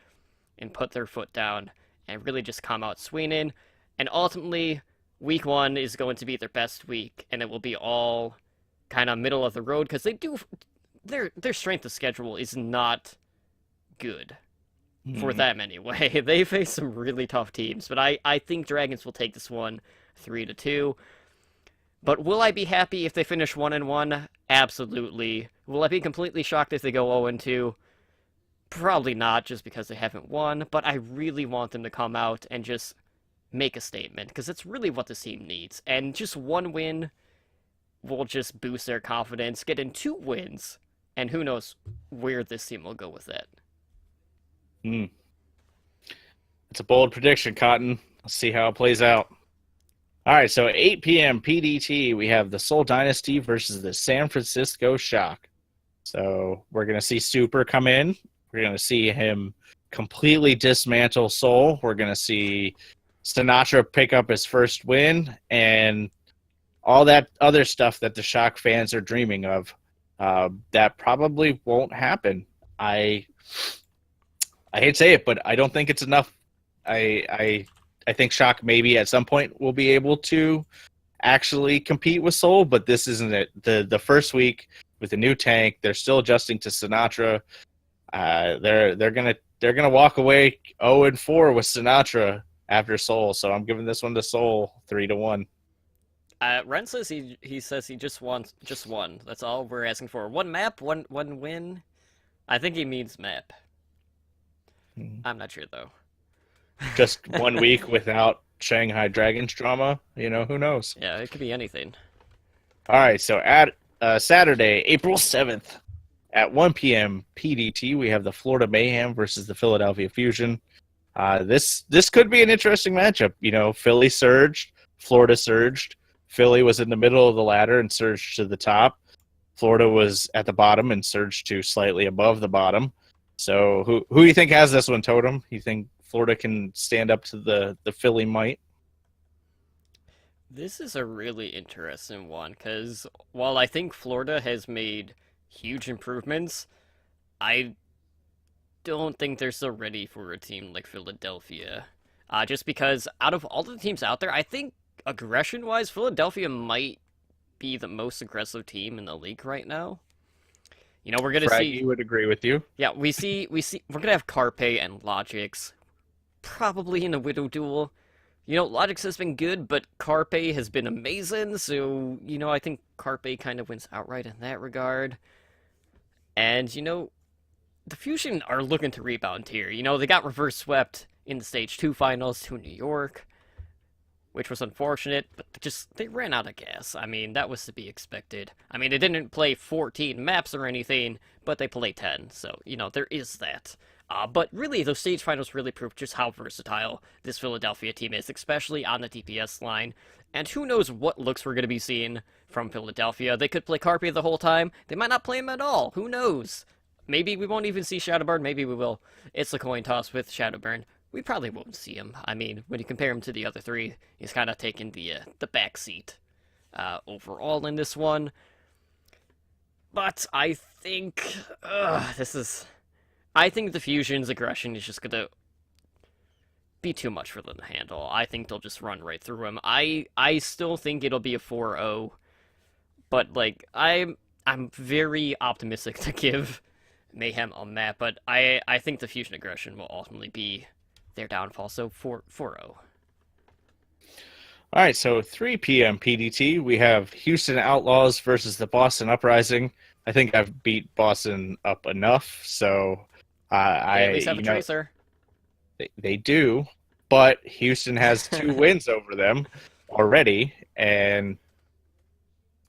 and put their foot down and really just come out swinging, and ultimately, week 1 is going to be their best week, and it will be all kind of middle of the road, because their strength of schedule is not good. For them, anyway. They face some really tough teams, but I think Dragons will take this one 3-2. But will I be happy if they finish 1-1? Absolutely. Will I be completely shocked if they go 0-2? Probably not, just because they haven't won, but I really want them to come out and just make a statement, because it's really what this team needs. And just one win will just boost their confidence, get in 2 wins, and who knows where this team will go with that. It's a bold prediction, Cotton. Let's see how it plays out. All right, so 8 p.m. PDT, we have the Seoul Dynasty versus the San Francisco Shock. So we're going to see Super come in. We're going to see him completely dismantle Seoul. We're going to see Sinatra pick up his first win and all that other stuff that the Shock fans are dreaming of. That probably won't happen. I hate to say it, but I don't think it's enough. I think Shock maybe at some point will be able to actually compete with Seoul, but this isn't it. The first week with the new tank, they're still adjusting to Sinatra. They're gonna walk away 0-4 with Sinatra after Seoul. So I'm giving this one to Seoul 3-1. Ren says he says he just wants just one. That's all we're asking for. One map, one win. I think he means map. I'm not sure though. Just 1 week without Shanghai Dragons drama. Who knows? Yeah, it could be anything. All right, so at Saturday, April 7th, at 1 p.m. PDT, we have the Florida Mayhem versus the Philadelphia Fusion. This could be an interesting matchup. Philly surged, Florida surged. Philly was in the middle of the ladder and surged to the top. Florida was at the bottom and surged to slightly above the bottom. So who do you think has this one, Totem? You think Florida can stand up to the Philly might? This is a really interesting one because while I think Florida has made huge improvements, I don't think they're so ready for a team like Philadelphia. Just because out of all the teams out there, I think aggression-wise, Philadelphia might be the most aggressive team in the league right now. We're gonna Fraggy see. would agree with you. Yeah, we're gonna have Carpe and Logix probably in a Widow duel. Logix has been good, but Carpe has been amazing, so, I think Carpe kind of wins outright in that regard. And, the Fusion are looking to rebound here. They got reverse swept in the Stage 2 finals to New York, which was unfortunate, but they ran out of gas. I mean, that was to be expected. I mean, they didn't play 14 maps or anything, but they played 10, so, there is that. But really, those stage finals really proved just how versatile this Philadelphia team is, especially on the DPS line. And who knows what looks we're going to be seeing from Philadelphia. They could play Carpe the whole time. They might not play him at all. Who knows? Maybe we won't even see Shadowburn. Maybe we will. It's a coin toss with Shadowburn. We probably won't see him. I mean, when you compare him to the other three, he's kind of taken the back seat overall in this one. But I think I think the Fusion's aggression is just gonna be too much for them to handle. I think they'll just run right through him. I still think it'll be a 4-0, but I'm very optimistic to give Mayhem a map, but I think the Fusion aggression will ultimately be their downfall. So 4-0. All right, so 3 p.m. PDT, we have Houston Outlaws versus the Boston Uprising. I think I've beat Boston up enough, so They at least have a tracer. They do, but Houston has 2 wins over them already, and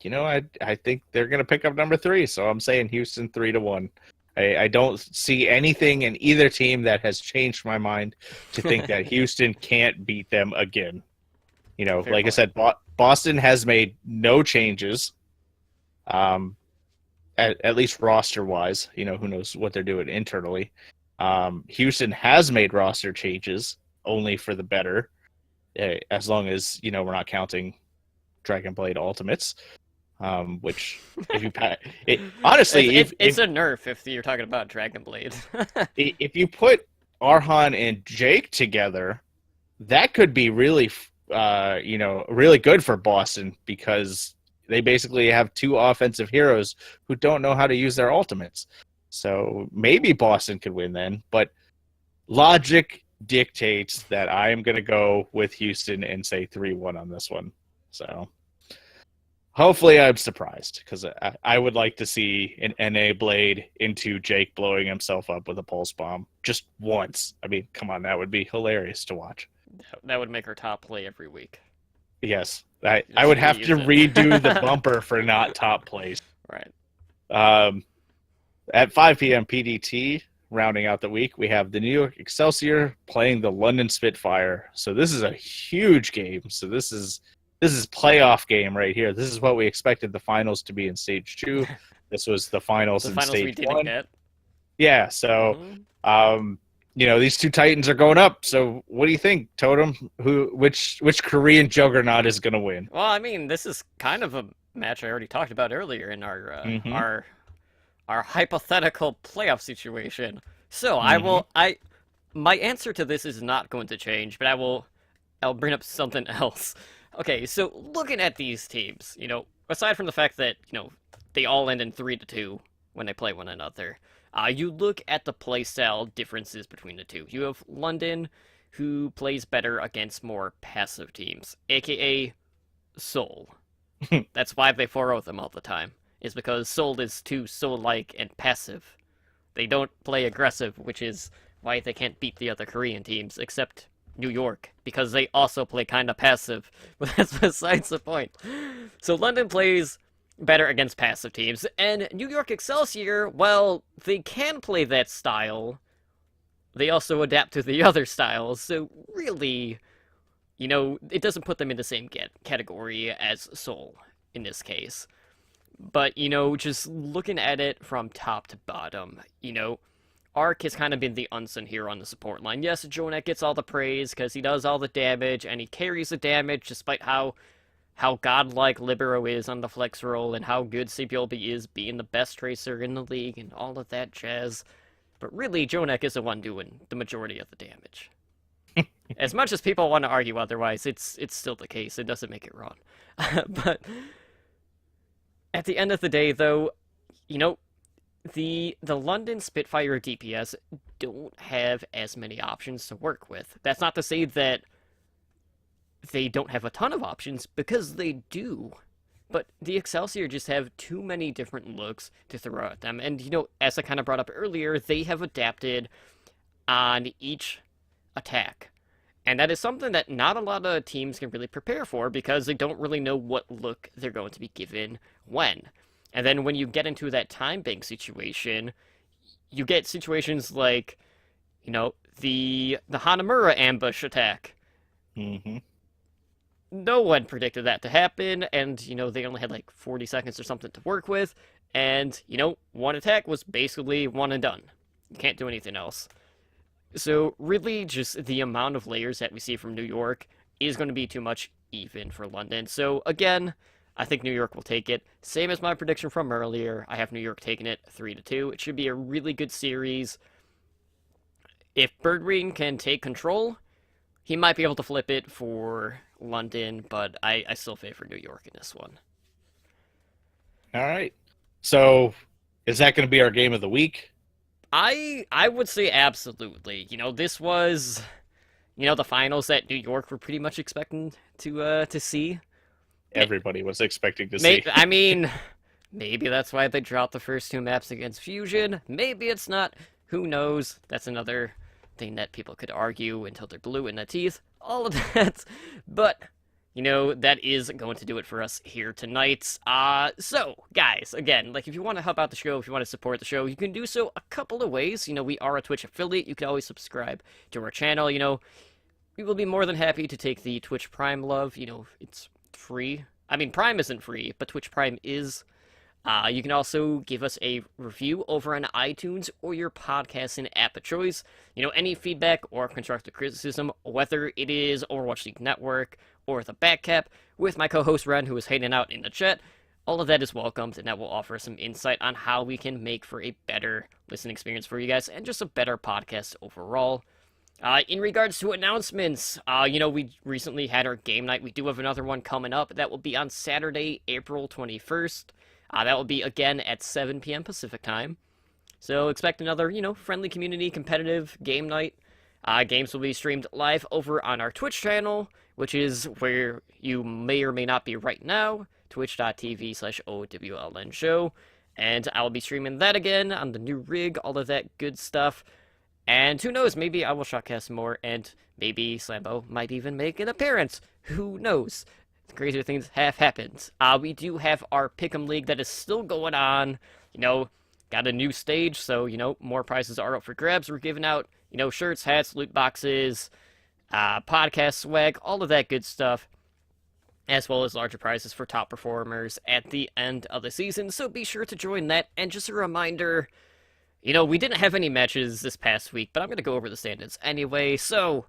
I think they're going to pick up number 3. So I'm saying Houston 3-1. I don't see anything in either team that has changed my mind to think that Houston can't beat them again. Fair like point. I said, Boston has made no changes. At least roster-wise, who knows what they're doing internally. Houston has made roster changes, only for the better, as long as, we're not counting Dragon Blade Ultimates, which, if you honestly... It's a nerf if you're talking about Dragon Blade. If you put Arhan and Jake together, that could be really, really good for Boston, because they basically have 2 offensive heroes who don't know how to use their ultimates. So maybe Boston could win then, but logic dictates that I am going to go with Houston and say 3-1 on this one. So hopefully I'm surprised, because I would like to see an NA Blade into Jake blowing himself up with a pulse bomb just once. I mean, come on, that would be hilarious to watch. That would make our top play every week. Yes. I would have to redo the bumper for not top place. Right. At 5 p.m. PDT, rounding out the week, we have the New York Excelsior playing the London Spitfire. So this is a huge game. So this is playoff game right here. This is what we expected the finals to be in stage 2. This was the finals The in finals we stage didn't 1. get. Yeah, so Mhm. these two titans are going up. So what do you think, Totem? Which Korean juggernaut is going to win? Well, I mean, this is kind of a match I already talked about earlier in Mm-hmm. our hypothetical playoff situation. So Mm-hmm. my answer to this is not going to change, but I'll bring up something else. Okay, so looking at these teams, aside from the fact that, they all end in 3-2 when they play one another, you look at the playstyle differences between the two. You have London, who plays better against more passive teams, aka Seoul. That's why they 4-0 them all the time, is because Seoul is too Seoul-like and passive. They don't play aggressive, which is why they can't beat the other Korean teams, except New York, because they also play kind of passive. But that's besides the point. So London plays better against passive teams, and New York Excelsior, well, they can play that style. They also adapt to the other styles, so really, it doesn't put them in the same category as Seoul in this case. But, just looking at it from top to bottom, Ark has kind of been the unsung hero on the support line. Yes, Jonak gets all the praise because he does all the damage and he carries the damage despite how godlike Libero is on the flex roll and how good CPLB is being the best tracer in the league and all of that jazz. But really, Jonak is the one doing the majority of the damage. As much as people want to argue otherwise, it's still the case. It doesn't make it wrong. But at the end of the day, though, the London Spitfire DPS don't have as many options to work with. That's not to say that they don't have a ton of options, because they do. But the Excelsior just have too many different looks to throw at them. And, as I kind of brought up earlier, they have adapted on each attack. And that is something that not a lot of teams can really prepare for, because they don't really know what look they're going to be given when. And then when you get into that time bank situation, you get situations like, the Hanamura ambush attack. Mm-hmm. No one predicted that to happen, and, they only had like 40 seconds or something to work with, and, one attack was basically one and done. You can't do anything else. So, really, just the amount of layers that we see from New York is going to be too much even for London. So, again, I think New York will take it. Same as my prediction from earlier. I have New York taking it 3-2. It should be a really good series. If Birdwing can take control, he might be able to flip it for London, but I still favor New York in this one. All right. So, is that going to be our game of the week? I would say absolutely. This was, the finals that New York were pretty much expecting to see. Everybody was expecting to see. I mean, maybe that's why they dropped the first 2 maps against Fusion. Maybe it's not. Who knows? That's another thing that people could argue until they're blue in the teeth. All of that. But, that is going to do it for us here tonight. So, guys, again, if you want to help out the show, if you want to support the show, you can do so a couple of ways. We are a Twitch affiliate. You can always subscribe to our channel. We will be more than happy to take the Twitch Prime love. It's free. I mean, Prime isn't free, but Twitch Prime is. You can also give us a review over on iTunes or your podcasting app of choice. Any feedback or constructive criticism, whether it is Overwatch League Network or the Backcap, with my co-host Ren, who is hanging out in the chat, all of that is welcomed, and that will offer some insight on how we can make for a better listening experience for you guys, and just a better podcast overall. In regards to announcements, we recently had our game night. We do have another one coming up. That will be on Saturday, April 21st. That will be, again, at 7 p.m. Pacific time. So expect another, friendly community, competitive game night. Games will be streamed live over on our Twitch channel, which is where you may or may not be right now, twitch.tv/OWLN show. And I'll be streaming that again on the new rig, all of that good stuff. And who knows, maybe I will shotcast more, and maybe Slambo might even make an appearance. Who knows? Crazier things have happened. We do have our Pick'em League that is still going on. Got a new stage, so, more prizes are up for grabs. We're giving out, shirts, hats, loot boxes, podcast swag, all of that good stuff. as well as larger prizes for top performers at the end of the season. So be sure to join that. And just a reminder, we didn't have any matches this past week, but I'm gonna go over the standings anyway. So,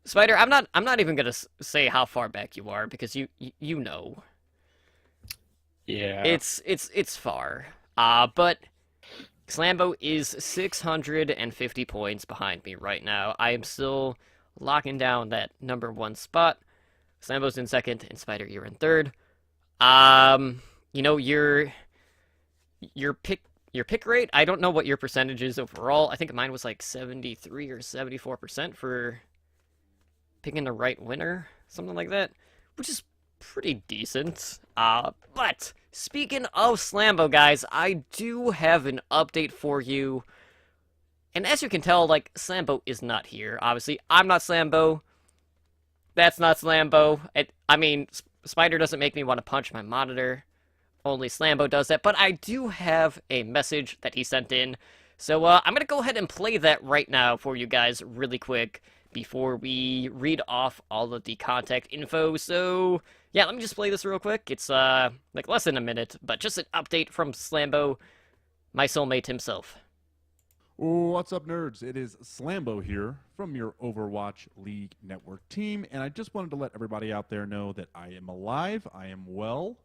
Spider, I'm not even gonna say how far back you are because you know. Yeah. It's far. But Slambo is 650 points behind me right now. I am still locking down that number one spot. Slambo's in second, and Spider, you're in third. Your pick rate, I don't know what your percentage is overall. I think mine was like 73 or 74% for picking the right winner, something like that, which is pretty decent. But speaking of Slambo, guys, I do have an update for you. And as you can tell, like, Slambo is not here. Obviously, I'm not Slambo. That's not Slambo. Spider doesn't make me want to punch my monitor. Only Slambo does that. But I do have a message that he sent in. So I'm going to go ahead and play that right now for you guys really quick before we read off all of the contact info. So, yeah, let me just play this real quick. It's, like, less than a minute, but just an update from Slambo, my soulmate himself. What's up, nerds? It is Slambo here from your Overwatch League Network team, and I just wanted to let everybody out there know that I am alive, I am well.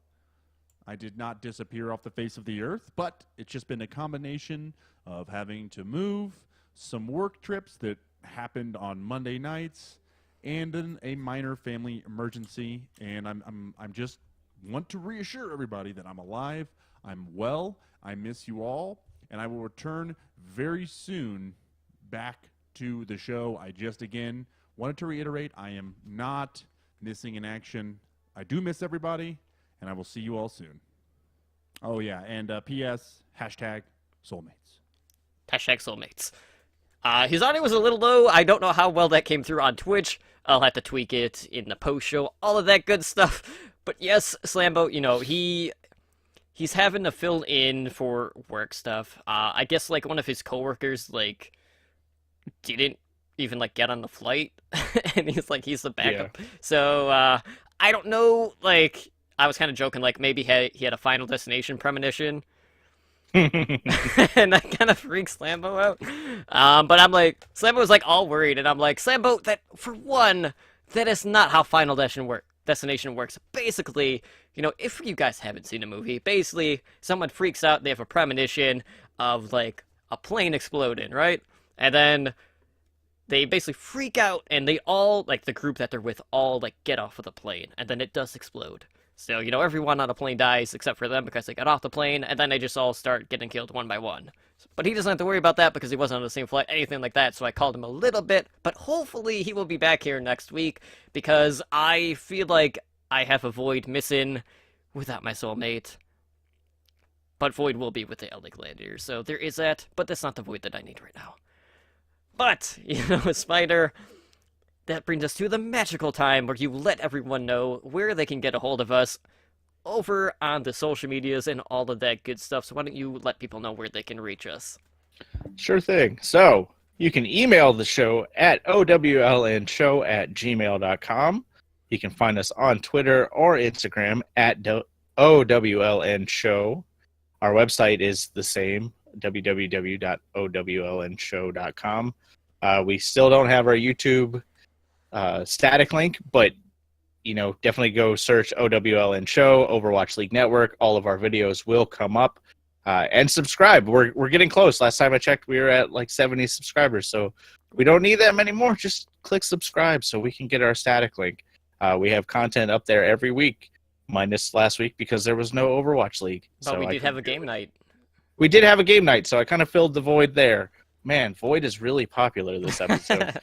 I did not disappear off the face of the earth, but it's just been a combination of having to move, some work trips that happened on Monday nights, and then a minor family emergency. And I'm just want to reassure everybody that I'm alive, I'm well, I miss you all, and I will return very soon back to the show. I just again wanted to reiterate, I am not missing in action. I do miss everybody, and I will see you all soon. Oh yeah, and P.S. #soulmates. #soulmates. His audio was a little low. I don't know how well that came through on Twitch. I'll have to tweak it in the post show, all of that good stuff. But yes, Slambo, he's having to fill in for work stuff. I guess like one of his coworkers like didn't even like get on the flight, and he's the backup. Yeah. So I don't know. Like I was kind of joking, like maybe he had a Final Destination premonition. And that kind of freaks Slambo out. But I'm like, Slambo was like all worried, and I'm like, Slambo, that for one, that is not how Final Destination works. Basically, if you guys haven't seen a movie, basically someone freaks out, they have a premonition of like a plane exploding, right? And then they basically freak out, and they all, like the group that they're with, all like get off of the plane, and then it does explode. So, everyone on the plane dies except for them because they got off the plane, and then they just all start getting killed one by one. But he doesn't have to worry about that because he wasn't on the same flight, anything like that, so I called him a little bit. But hopefully he will be back here next week because I feel like I have a Void missing without my soulmate. But Void will be with the LA Gladiators, so there is that, but that's not the Void that I need right now. But, Spider, that brings us to the magical time where you let everyone know where they can get a hold of us over on the social medias and all of that good stuff. So why don't you let people know where they can reach us? Sure thing. So you can email the show at owlnshow@gmail.com. You can find us on Twitter or Instagram at owlnshow. Our website is the same, www.owlnshow.com. We still don't have our YouTube static link, but definitely go search OWLN Show, Overwatch League Network. All of our videos will come up, and subscribe. We're getting close. Last time I checked, we were at like 70 subscribers, so we don't need them anymore. Just click subscribe so we can get our static link. We have content up there every week, minus last week because there was no Overwatch League. But we did have a game night. We did have a game night, so I kind of filled the void there. Man, Void is really popular this episode.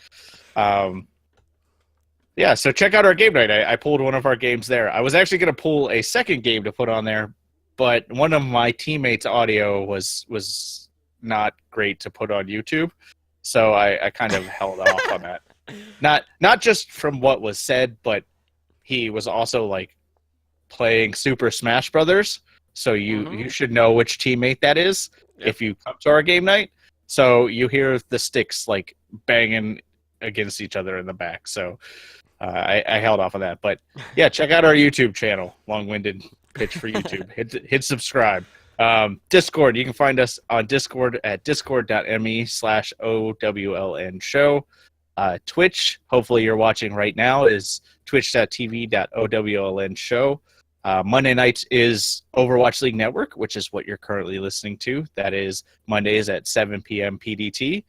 Yeah, so check out our game night. I pulled one of our games there. I was actually going to pull a second game to put on there, but one of my teammates' audio was not great to put on YouTube, so I kind of held off on that. Not just from what was said, but he was also like playing Super Smash Brothers, so you should know which teammate that is if you come to our game night. So you hear the sticks like banging against each other in the back. So I held off on that. But yeah, check out our YouTube channel. Long-winded pitch for YouTube. hit subscribe. Discord. You can find us on Discord at discord.me/OWLN show. Twitch, hopefully you're watching right now, is twitch.tv.OWLN show. Monday nights is Overwatch League Network, which is what you're currently listening to. That is Mondays at 7 p.m. PDT.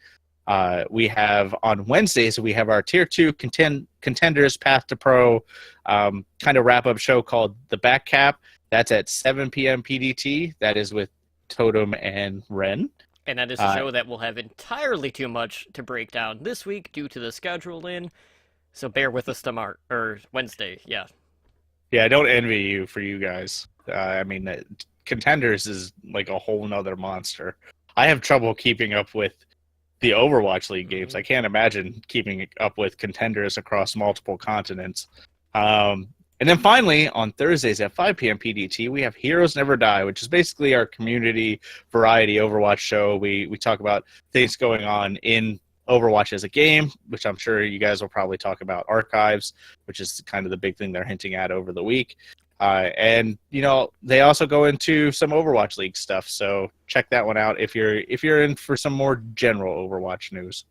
We have on Wednesdays, we have our Tier 2 Contenders Path to Pro kind of wrap-up show called The Back Cap. That's at 7 p.m. PDT. That is with Totem and Ren. And that is a show that will have entirely too much to break down this week due to the schedule in. So bear with us tomorrow, or Wednesday, yeah. Yeah, I don't envy you for you guys. Contenders is like a whole nother monster. I have trouble keeping up with the Overwatch League games. I can't imagine keeping up with Contenders across multiple continents. And then finally, on Thursdays at 5 p.m. PDT, we have Heroes Never Die, which is basically our community variety Overwatch show. We talk about things going on in Overwatch as a game, which I'm sure you guys will probably talk about archives, which is kind of the big thing they're hinting at over the week. And they also go into some Overwatch League stuff, so check that one out if you're in for some more general Overwatch news.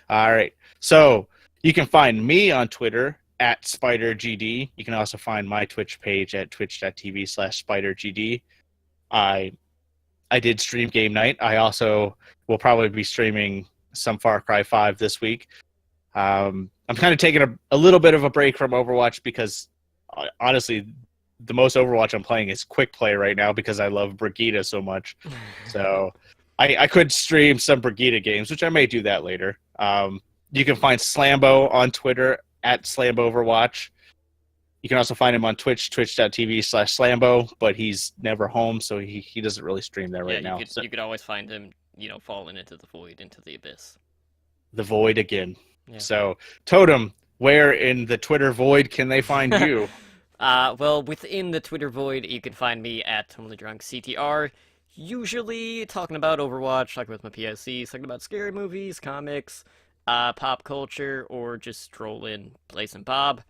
All right, so you can find me on Twitter at SpiderGD. You can also find my Twitch page at twitch.tv/SpiderGD. I did stream game night. I also will probably be streaming some Far Cry 5 this week. I'm kind of taking a little bit of a break from Overwatch because honestly, the most Overwatch I'm playing is quick play right now because I love Brigitte so much. So I could stream some Brigitte games, which I may do that later. You can find Slambo on Twitter at SlamboOverwatch. You can also find him on Twitch, twitch.tv/Slambo, but he's never home, so he doesn't really stream there right now. You could always find him, falling into the void, into the abyss. The void again. Yeah. So, Totem, where in the Twitter void can they find you? Well, within the Twitter void, you can find me at TotallyDrunkCTR, usually talking about Overwatch, talking with my PSCs, talking about scary movies, comics, pop culture, or just strolling, play some Bob.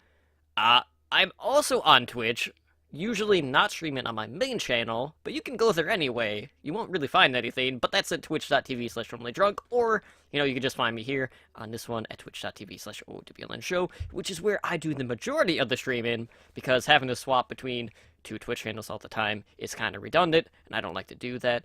I'm also on Twitch, usually not streaming on my main channel, but you can go there anyway. You won't really find anything, but that's at twitch.tv/TotallyDrunk, or, you can just find me here on this one at twitch.tv/OWLN show, which is where I do the majority of the streaming, because having to swap between two Twitch channels all the time is kind of redundant, and I don't like to do that.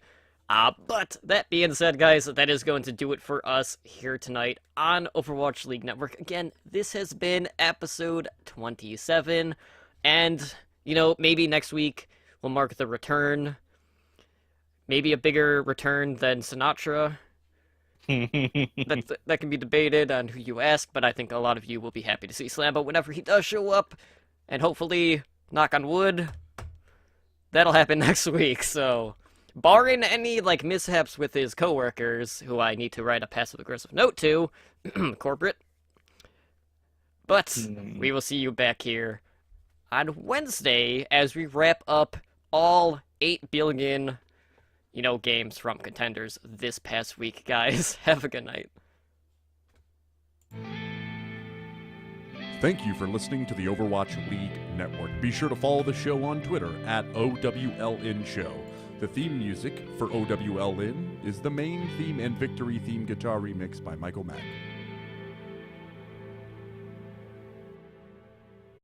But that being said, guys, that is going to do it for us here tonight on Overwatch League Network. Again, this has been episode 27, and, maybe next week we'll mark the return. Maybe a bigger return than Sinatra. that can be debated on who you ask, but I think a lot of you will be happy to see Slambo whenever he does show up, and hopefully, knock on wood, that'll happen next week, so... Barring any, mishaps with his coworkers, who I need to write a passive-aggressive note to, corporate. But we will see you back here on Wednesday as we wrap up all 8 billion, games from Contenders this past week, guys. Have a good night. Thank you for listening to the Overwatch League Network. Be sure to follow the show on Twitter at OWLN Show. The theme music for OWLN is the main theme and victory theme guitar remix by Michael Mack.